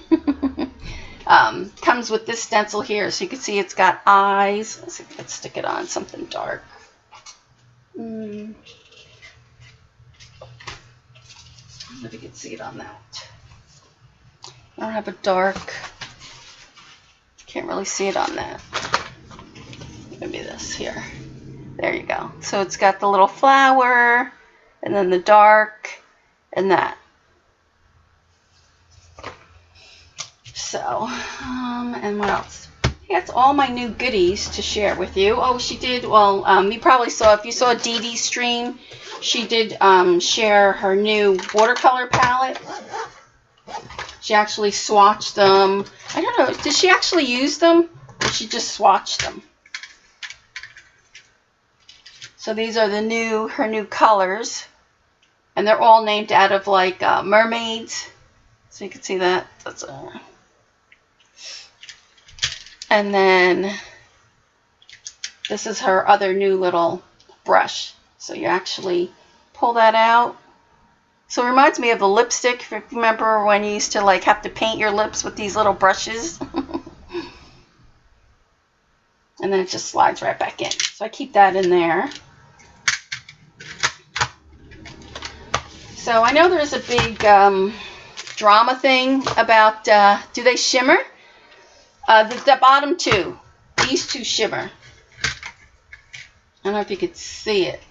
comes with this stencil here. So you can see it's got eyes. Let's see if I can stick it on something dark. I don't know if you can see it on that. I don't have a dark. Can't really see it on that. Maybe this here. There you go. So it's got the little flower, and then the dark, and that. So, and what else? That's all my new goodies to share with you. Oh, she did, well, you probably saw, if you saw Dee Dee's stream, she did share her new watercolor palette. She actually swatched them. I don't know, did she actually use them? Or she just swatched them? So these are her new colors. And they're all named out of like mermaids. So you can see that. That's and then this is her other new little brush. So you actually pull that out. So it reminds me of the lipstick. If you remember when you used to like have to paint your lips with these little brushes. And then it just slides right back in. So I keep that in there. So I know there's a big drama thing about, do they shimmer? The bottom two, these two shimmer. I don't know if you could see it.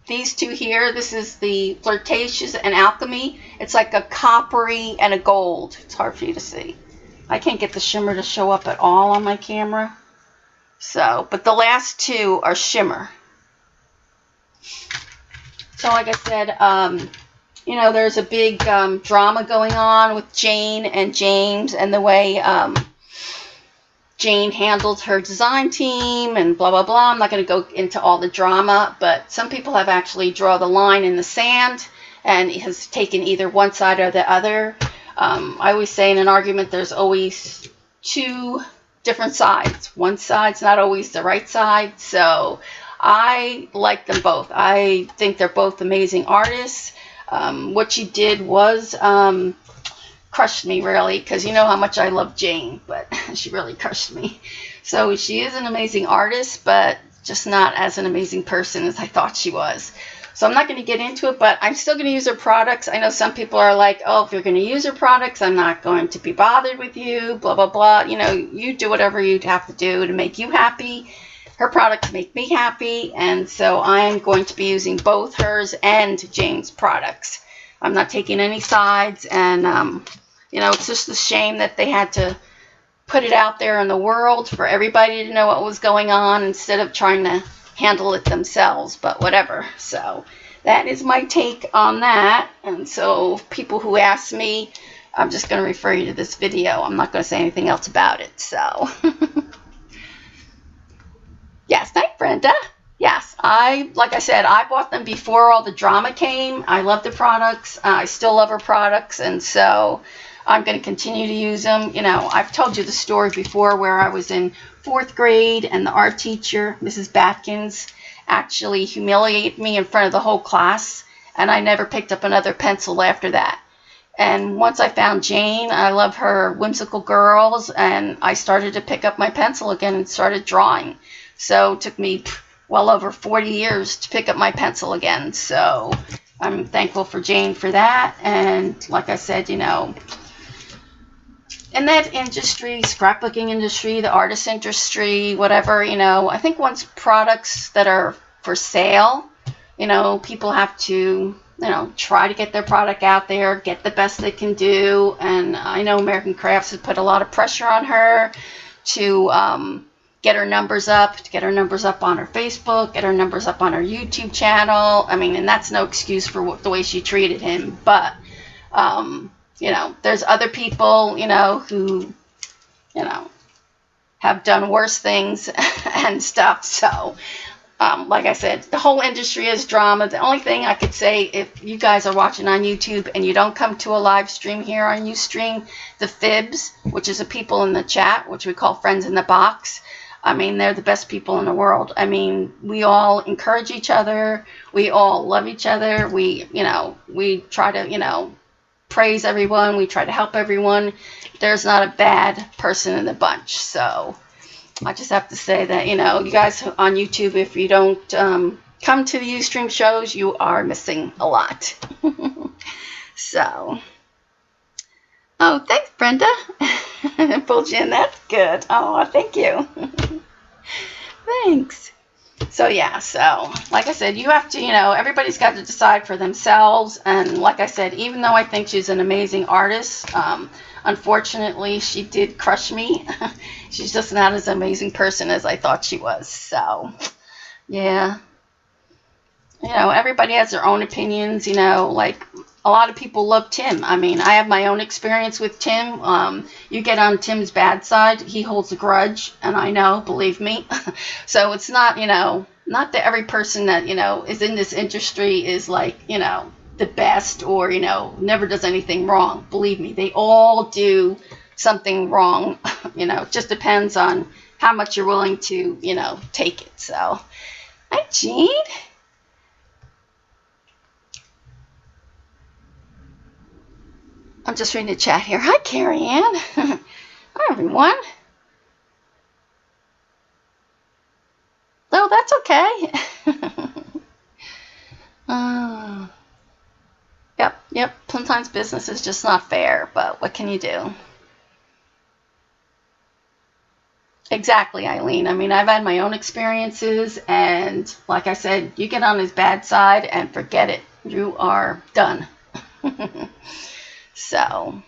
These two here, this is the Flirtatious and Alchemy. It's like a coppery and a gold. It's hard for you to see. I can't get the shimmer to show up at all on my camera. So, but the last two are shimmer. So like I said, you know, there's a big drama going on with Jane and James and the way Jane handled her design team and blah, blah, blah. I'm not going to go into all the drama, but some people have actually drawn the line in the sand and has taken either one side or the other. I always say in an argument there's always two different sides. One side's not always the right side, so I like them both. I think they're both amazing artists. What she did was crushed me, really, because you know how much I love Jane, but she really crushed me. So she is an amazing artist, but just not as an amazing person as I thought she was. So I'm not going to get into it, but I'm still going to use her products. I know some people are like, oh, if you're going to use her products, I'm not going to be bothered with you, blah, blah, blah. You know, you do whatever you have to do to make you happy. Her products make me happy, and so I'm going to be using both hers and Jane's products. I'm not taking any sides, and, you know, it's just a shame that they had to put it out there in the world for everybody to know what was going on instead of trying to handle it themselves, but whatever. So that is my take on that. And so people who ask me, I'm just going to refer you to this video. I'm not going to say anything else about it. So yes, thank Brenda. Yes, like I said, I bought them before all the drama came. I love the products. I still love her products, and so I'm going to continue to use them. You know, I've told you the story before where I was in 4th grade and the art teacher, Mrs. Batkins, actually humiliated me in front of the whole class, and I never picked up another pencil after that. And once I found Jane, I love her whimsical girls, and I started to pick up my pencil again and started drawing. So it took me well over 40 years to pick up my pencil again. So I'm thankful for Jane for that. And like I said, you know, in that industry, scrapbooking industry, the artist industry, whatever, you know, I think once products that are for sale, you know, people have to, you know, try to get their product out there, get the best they can do. And I know American Crafts has put a lot of pressure on her to get her numbers up, on her Facebook, get her numbers up on her YouTube channel. I mean, and that's no excuse for the way she treated him, but you know, there's other people, you know, who, you know, have done worse things and stuff. So, like I said, the whole industry is drama. The only thing I could say, if you guys are watching on YouTube and you don't come to a live stream here on Ustream, the Fibs, which is the people in the chat, which we call friends in the box, I mean, they're the best people in the world. I mean, we all encourage each other. We all love each other. We, you know, we try to, you know, praise everyone. We try to help everyone. There's not a bad person in the bunch. So I just have to say that, you know, you guys on YouTube, if you don't come to the Ustream shows, you are missing a lot. So, oh, thanks, Brenda. I pulled you in. That's good. Oh, thank you. Thanks. So, yeah, so, like I said, you have to, you know, everybody's got to decide for themselves. And like I said, even though I think she's an amazing artist, unfortunately, she did crush me. She's just not as amazing person as I thought she was. So, yeah. You know, everybody has their own opinions, you know, like a lot of people love Tim. I mean, I have my own experience with Tim. You get on Tim's bad side, he holds a grudge, and I know, believe me. So it's not, you know, not that every person that, you know, is in this industry is like, you know, the best or, you know, never does anything wrong. Believe me, they all do something wrong. You know, it just depends on how much you're willing to, you know, take it. So, hi, Jean. I'm just reading the chat here. Hi, Carrie Ann. Hi, everyone. Oh, that's okay. Yep. Sometimes business is just not fair, but what can you do? Exactly, Eileen. I mean, I've had my own experiences, and like I said, you get on his bad side and forget it. You are done. So,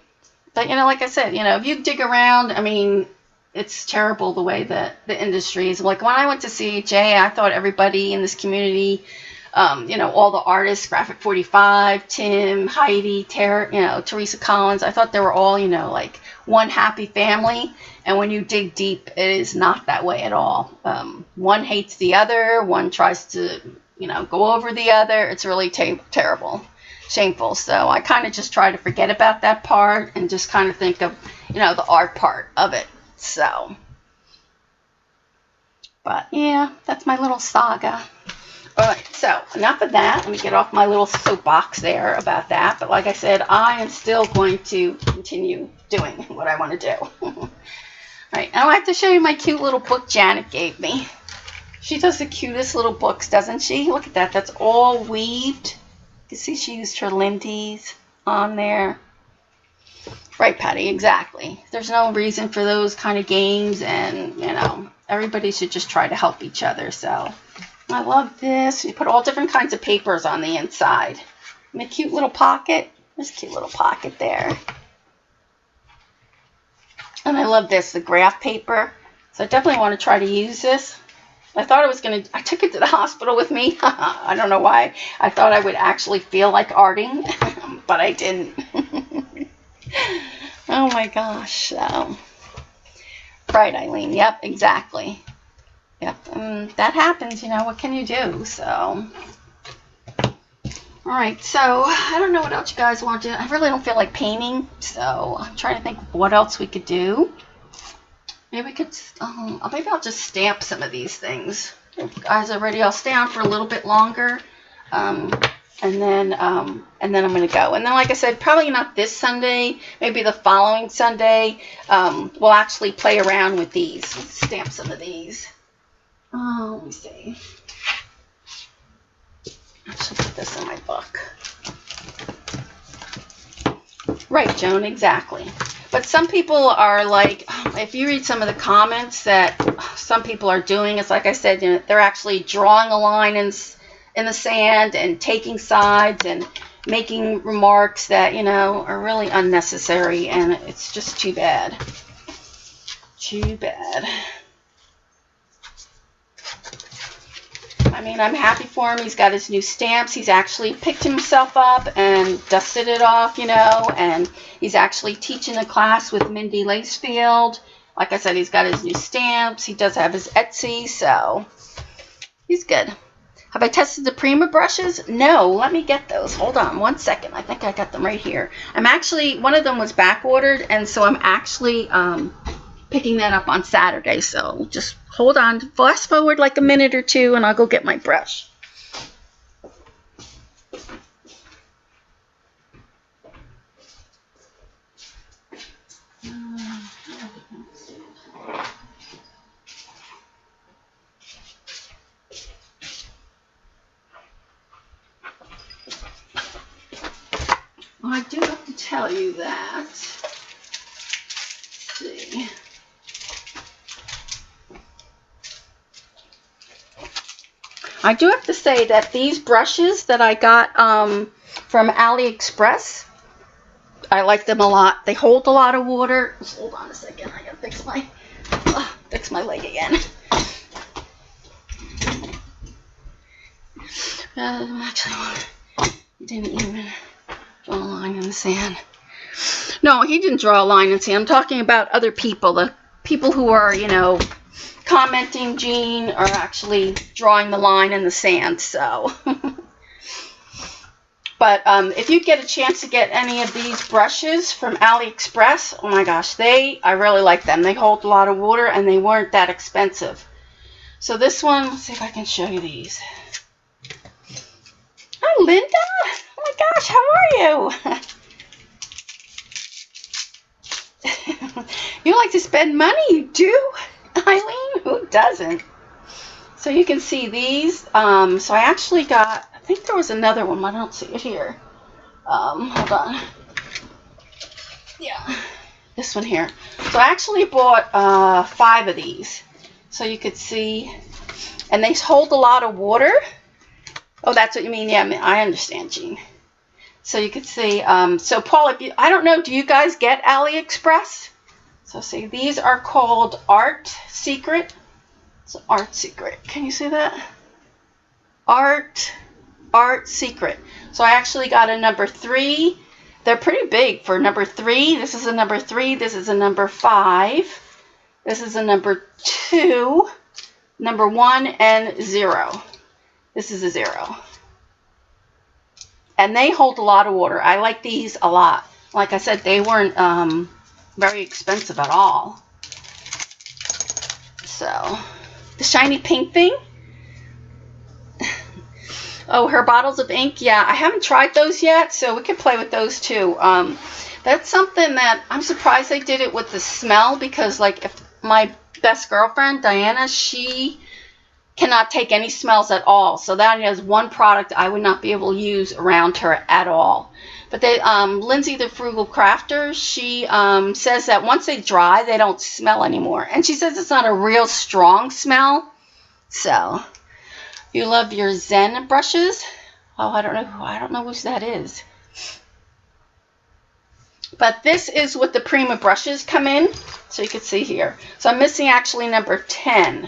but, you know, like I said, you know, if you dig around, I mean, it's terrible the way that the industry is. Like when I went to CHA, I thought everybody in this community, you know, all the artists, Graphic 45, Tim, Heidi, Teresa Collins, I thought they were all, you know, like one happy family. And when you dig deep, it is not that way at all. One hates the other. One tries to, go over the other. It's really terrible, shameful. So I kind of just try to forget about that part and just kind of think of, the art part of it. So, but yeah, that's my little saga. All right, so enough of that. Let me get off my little soapbox there about that. But like I said, I am still going to continue doing what I want to do. All right, now I have to show you my cute little book Janet gave me. She does the cutest little books, doesn't she? Look at that. That's all weaved. You can see she used her Lindy's on there. Right, Patty, exactly. There's no reason for those kind of games, and, everybody should just try to help each other, so... I love this. You put all different kinds of papers on the inside. And a cute little pocket. There's a cute little pocket there. And I love this, the graph paper. So I definitely want to try to use this. I thought I took it to the hospital with me. I don't know why. I thought I would actually feel like arting, but I didn't. Oh my gosh. So. Right, Eileen. Yep, exactly. Yep, that happens, what can you do? So, all right, so I don't know what else you guys want to do. I really don't feel like painting, so I'm trying to think what else we could do. Maybe we could, maybe I'll just stamp some of these things. If you guys are ready, I'll stay on for a little bit longer, and then I'm going to go. And then, like I said, probably not this Sunday, maybe the following Sunday, we'll actually play around with these. Let's stamp some of these. Let me see. I should put this in my book. Right, Joan, exactly. But some people are like, if you read some of the comments that some people are doing, it's like I said, they're actually drawing a line in the sand and taking sides and making remarks that, are really unnecessary, and it's just too bad. Too bad. I mean, I'm happy for him. He's got his new stamps. He's actually picked himself up and dusted it off, and he's actually teaching a class with Mindy Lacefield. Like I said, he's got his new stamps. He does have his Etsy, so he's good. Have I tested the Prima brushes? No. Let me get those. Hold on 1 second. I think I got them right here. One of them was back ordered, and so I'm actually picking that up on Saturday, so just hold on, fast forward like a minute or two, and I'll go get my brush. Well, I do have to tell you that. Let's see. I do have to say that these brushes that I got from AliExpress, I like them a lot. They hold a lot of water. Just hold on a second. I gotta fix my leg again. Actually, he didn't even draw a line in the sand. No, he didn't draw a line in the sand. I'm talking about other people. The people who are, commenting Jean are actually drawing the line in the sand, so. But if you get a chance to get any of these brushes from AliExpress, oh my gosh, I really like them. They hold a lot of water, and they weren't that expensive. So this one, let's see if I can show you these. Hi, Linda. Oh my gosh, how are you? You like to spend money, you do? Eileen, who doesn't? So you can see these. So I actually got, I think there was another one. I don't see it here. Hold on. Yeah, this one here. So I actually bought 5 of these. So you could see, and they hold a lot of water. Oh, that's what you mean. Yeah, I understand, Jean. So you could see, so Paul, I don't know, do you guys get AliExpress? So see, these are called Art Secret. It's Art Secret. Can you see that? Art Secret. So I actually got a number 3. They're pretty big for number 3. This is a number 3. This is a number 5. This is a number 2, number 1, and 0. This is a 0. And they hold a lot of water. I like these a lot. Like I said, they weren't very expensive at all. So, the shiny pink thing. Oh, her bottles of ink. Yeah, I haven't tried those yet, so we could play with those too. That's something that I'm surprised they did it with the smell, because like if my best girlfriend, Diana, she cannot take any smells at all. So that is one product I would not be able to use around her at all. But they, Lindsay, the Frugal Crafter, she says that once they dry, they don't smell anymore. And she says it's not a real strong smell. So, you love your Zen brushes? Oh, I don't know which that is. But this is what the Prima brushes come in. So you can see here. So I'm missing actually number 10.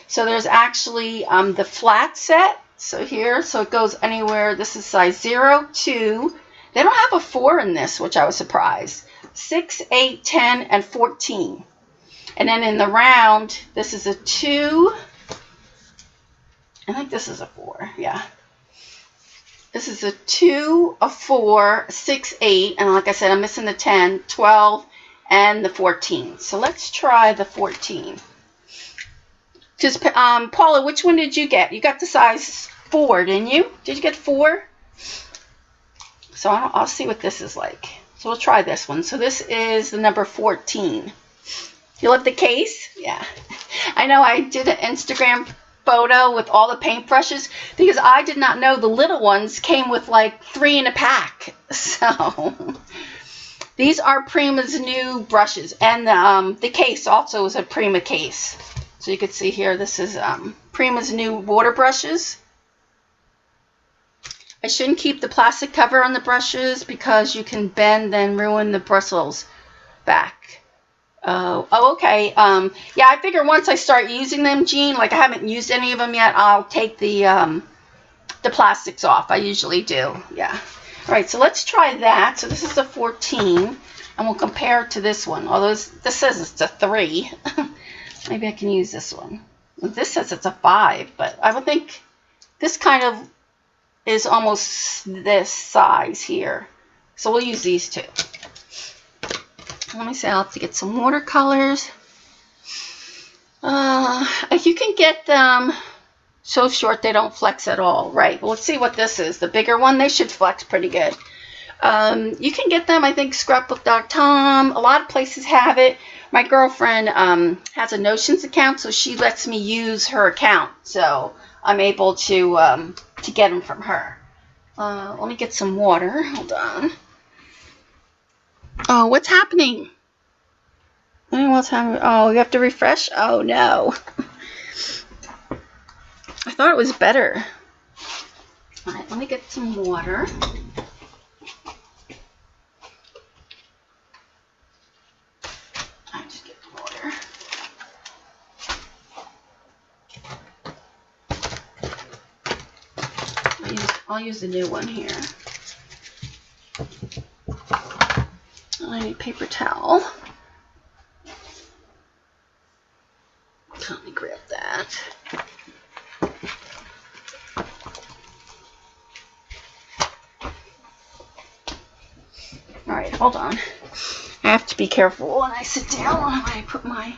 So there's actually the flat set. So here, so it goes anywhere. This is size 0, 2. They don't have a 4 in this, which I was surprised. 6, 8, 10, and 14. And then in the round, this is a 2. I think this is a 4, yeah. This is a 2, a 4, 6, 8, and like I said, I'm missing the 10, 12, and the 14. So let's try the 14. Just, Paula, which one did you get? You got the size 4, didn't you? Did you get 4? So I'll see what this is like. So we'll try this one. So this is the number 14. You love the case? Yeah. I know I did an Instagram photo with all the paintbrushes because I did not know the little ones came with like 3 in a pack. So these are Prima's new brushes, and the case also is a Prima case. So you can see here, this is Prima's new water brushes. I shouldn't keep the plastic cover on the brushes because you can bend and ruin the bristles back. Oh, okay. Yeah, I figure once I start using them, Jean, like I haven't used any of them yet, I'll take the plastics off. I usually do. Yeah. All right, so let's try that. So this is a 14, and we'll compare it to this one. Although this says it's a 3. Maybe I can use this one. This says it's a 5, but I would think this kind of is almost this size here. So we'll use these two. Let me see, I'll have to get some watercolors. You can get them so short they don't flex at all. Right, well, let's see what this is. The bigger one, they should flex pretty good. You can get them, I think, scrapbook.com. A lot of places have it. My girlfriend has a Notions account, so she lets me use her account. So I'm able to get them from her. Let me get some water. Hold on. Oh, what's happening? What's happening? Oh, you have to refresh? Oh, no. I thought it was better. All right, let me get some water. I just get water. I'll use the new one here. I need paper towel. Let me grab that. All right, hold on. I have to be careful when I sit down when I put my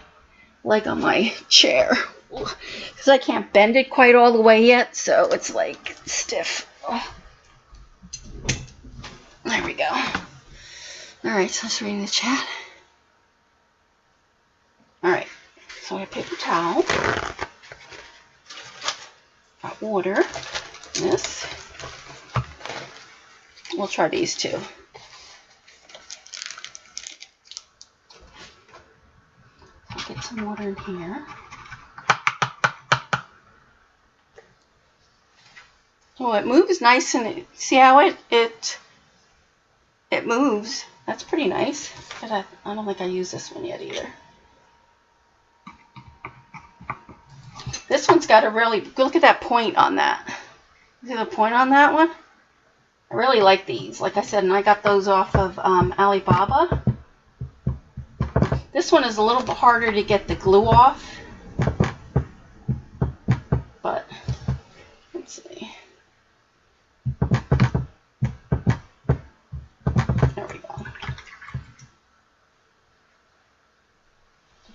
leg on my chair, because I can't bend it quite all the way yet, so it's like stiff. Oh. There we go. All right, so let's read the chat. All right, so I have paper towel, got water, this. We'll try these two. I'll get some water in here. Oh, it moves nice, and see how it moves. That's pretty nice. But I don't think I use this one yet either. This one's got a really, look at that point on that. See the point on that one? I really like these. Like I said, and I got those off of Alibaba. This one is a little bit harder to get the glue off, but let's see. There we go.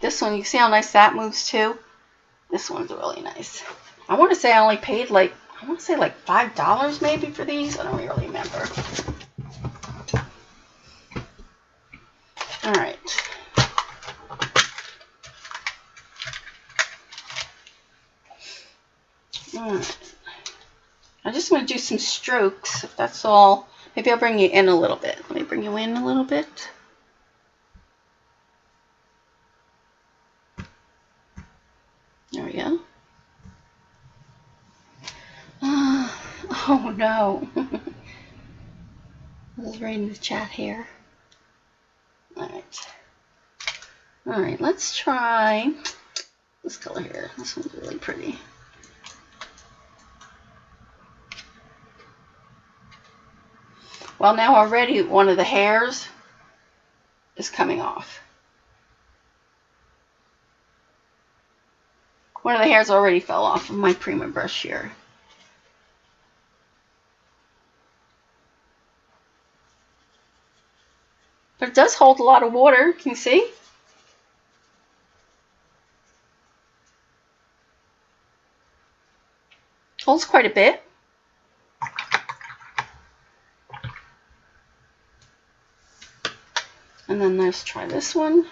This one, you see how nice that moves too? This one's really nice. I want to say I only paid like, $5 maybe for these. I don't really remember. All right. I just want to do some strokes, if that's all. Maybe I'll bring you in a little bit. Let me bring you in a little bit. There we go. Oh no. This is right in the chat here. Alright. Alright, let's try this color here. This one's really pretty. Well, now already one of the hairs is coming off. One of the hairs already fell off of my Prima brush here. But it does hold a lot of water, can you see? Holds quite a bit. And then let's try this one.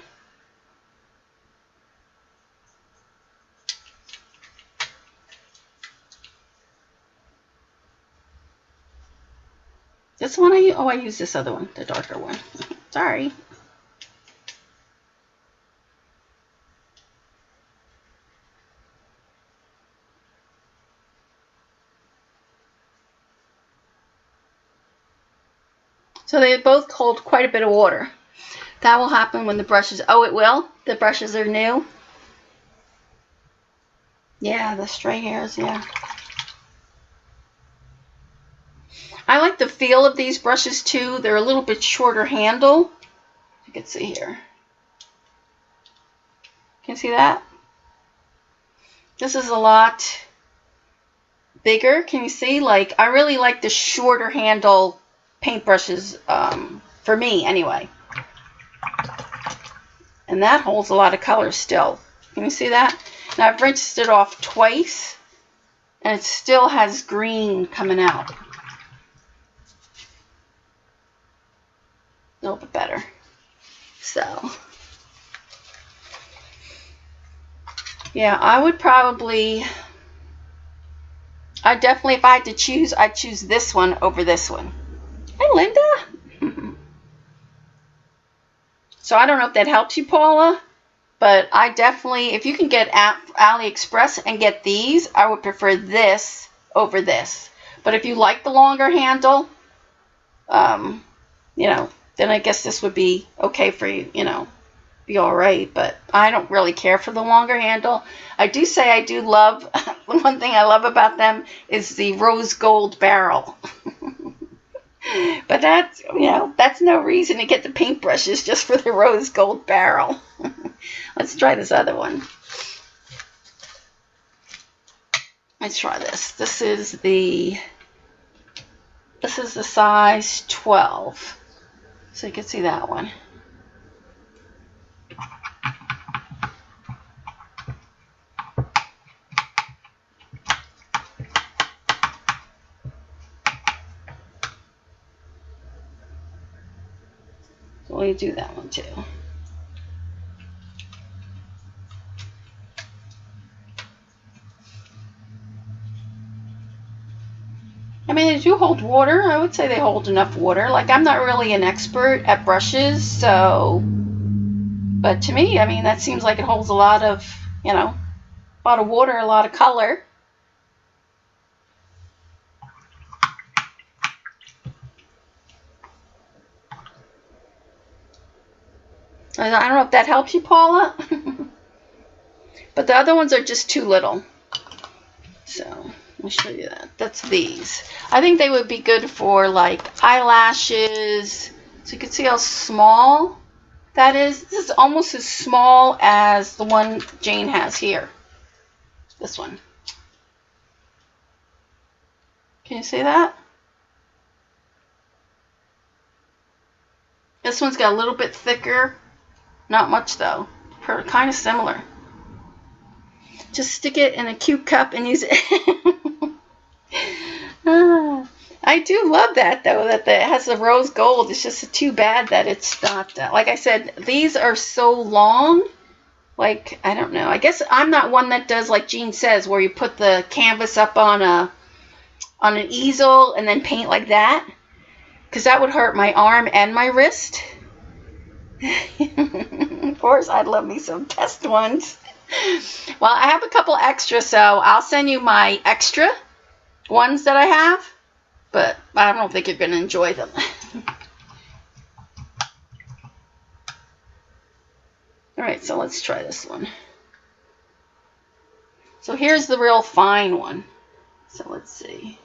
This one I use this other one, the darker one. Sorry. So they both hold quite a bit of water. That will happen when the brushes, oh it will? The brushes are new? Yeah, the stray hairs, yeah. I like the feel of these brushes too. They're a little bit shorter handle. You can see here. Can you see that? This is a lot bigger. Can you see? Like, I really like the shorter handle paintbrushes, for me anyway. And that holds a lot of color still. Can you see that? Now I've rinsed it off twice and it still has green coming out. A little bit better. So yeah, I'd definitely, if I had to choose, I'd choose this one over this one. Hi, Linda. So I don't know if that helps you, Paula, but I definitely, if you can get AliExpress and get these, I would prefer this over this. But if you like the longer handle, you know, then I guess this would be okay for you, you know, be all right. But I don't really care for the longer handle. I do say I do love, the one thing I love about them is the rose gold barrel. But that's, you know, that's no reason to get the paintbrushes just for the rose gold barrel. Let's try this other one. Let's try this. This is the size 12. So you can see that one. So we'll do that one too. I mean, they do hold water. I would say they hold enough water. Like, I'm not really an expert at brushes, so, but to me, I mean, that seems like it holds a lot of, you know, a lot of water, a lot of color. I don't know if that helps you, Paula. But the other ones are just too little. So, let me show you that. That's these. I think they would be good for, like, eyelashes. So you can see how small that is. This is almost as small as the one Jane has here. This one. Can you see that? This one's got a little bit thicker. Not much though. Kind of similar. Just stick it in a cute cup and use it. I do love that though, that it has the rose gold. It's just too bad that it's not, like I said, these are so long. Like, I don't know. I guess I'm not one that does like Jean says, where you put the canvas up on an easel and then paint like that. Because that would hurt my arm and my wrist. Of course, I'd love me some test ones. Well, I have a couple extra, so I'll send you my extra ones that I have. But I don't think you're going to enjoy them. Alright, so let's try this one. So here's the real fine one. So let's see.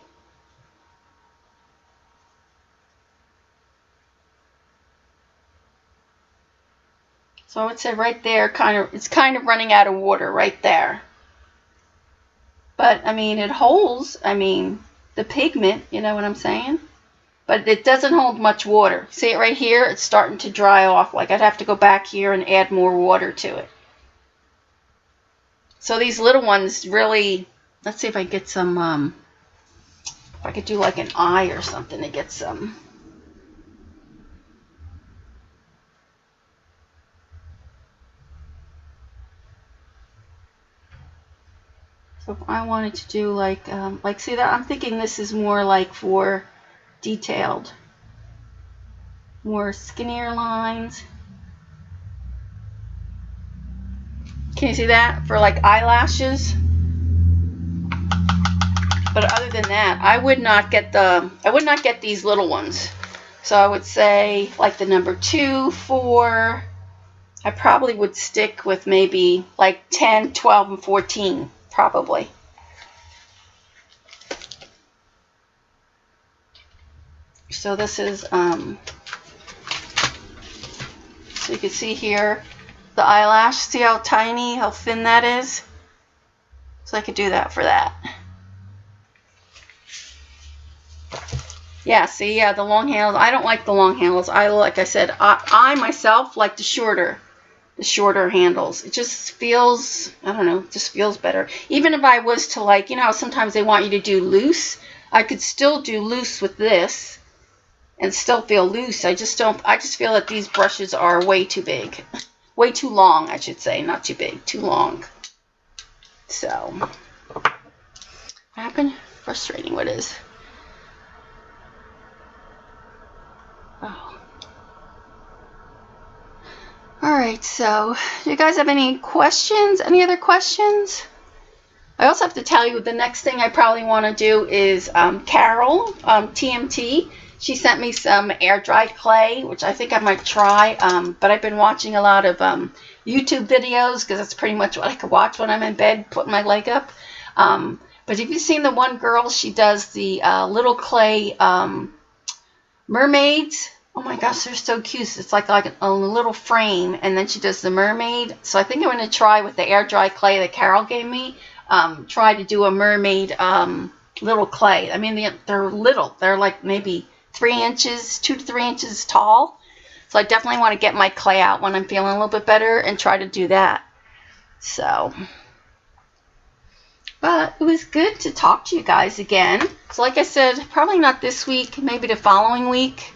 So I would say right there, it's kind of running out of water right there. But, I mean, it holds, the pigment, you know what I'm saying? But it doesn't hold much water. See it right here? It's starting to dry off. Like, I'd have to go back here and add more water to it. So these little ones really, let's see if I get some, if I could do like an eye or something to get some. So if I wanted to do like see that, I'm thinking this is more like for detailed, more skinnier lines. Can you see that? For like eyelashes. But other than that, I would not get these little ones. So I would say like the number 2, 4, I probably would stick with maybe like 10, 12, and 14. Probably. So this is, so you can see here, the eyelash, see how tiny, how thin that is? So I could do that for that. Yeah, see, yeah, the long handles, I don't like the long handles. Like I said, I myself like the shorter handles. It just feels, I don't know, it just feels better. Even if I was to like, you know, sometimes they want you to do loose, I could still do loose with this and still feel loose. I just feel that these brushes are way too big. Way too long, I should say. Not too big, too long. So, what happened? Frustrating, what is? Oh. Alright, so do you guys have any questions? Any other questions? I also have to tell you the next thing I probably want to do is Carol, TMT. She sent me some air dried clay, which I think I might try. But I've been watching a lot of YouTube videos because that's pretty much what I could watch when I'm in bed, putting my leg up. But have you seen the one girl? She does the little clay mermaids. Oh my gosh, they're so cute. It's like a little frame, and then she does the mermaid. So I think I'm going to try with the air dry clay that Carol gave me. Try to do a mermaid little clay. I mean, they're little. They're like maybe 3 inches, 2 to 3 inches tall. So I definitely want to get my clay out when I'm feeling a little bit better and try to do that. So, but it was good to talk to you guys again. So like I said, probably not this week, maybe the following week.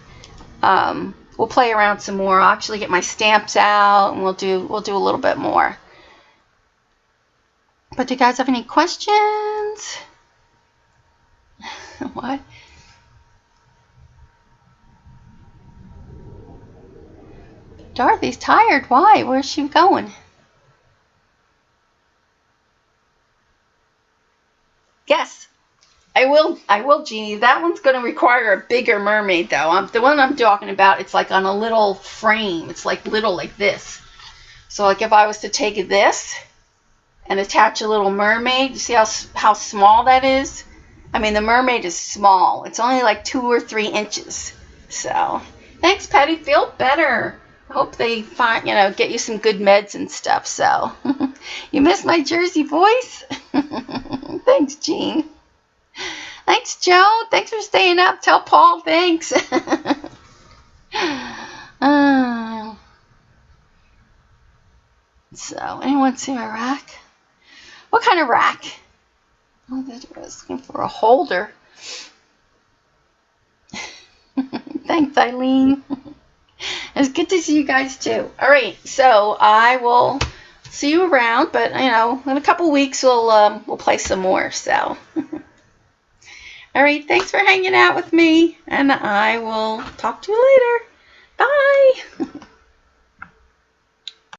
We'll play around some more. I'll actually get my stamps out and we'll do a little bit more. But do you guys have any questions? What? Dorothy's tired. Why? Where's she going? Yes. I will, Jeannie. That one's going to require a bigger mermaid, though. The one I'm talking about, it's like on a little frame. It's like little like this. So, like if I was to take this and attach a little mermaid, you see how small that is? I mean, the mermaid is small. It's only like 2 or 3 inches. So, thanks, Patty. Feel better. hope they find, get you some good meds and stuff. So, you miss my Jersey voice? Thanks, Jean. Thanks, Joe. Thanks for staying up. Tell Paul thanks. So, anyone see my rack? What kind of rack? Oh, that was looking for a holder. Thanks, Eileen. It's good to see you guys too. All right, so I will see you around, but in a couple weeks we'll play some more. So, all right, thanks for hanging out with me, and I will talk to you later. Bye.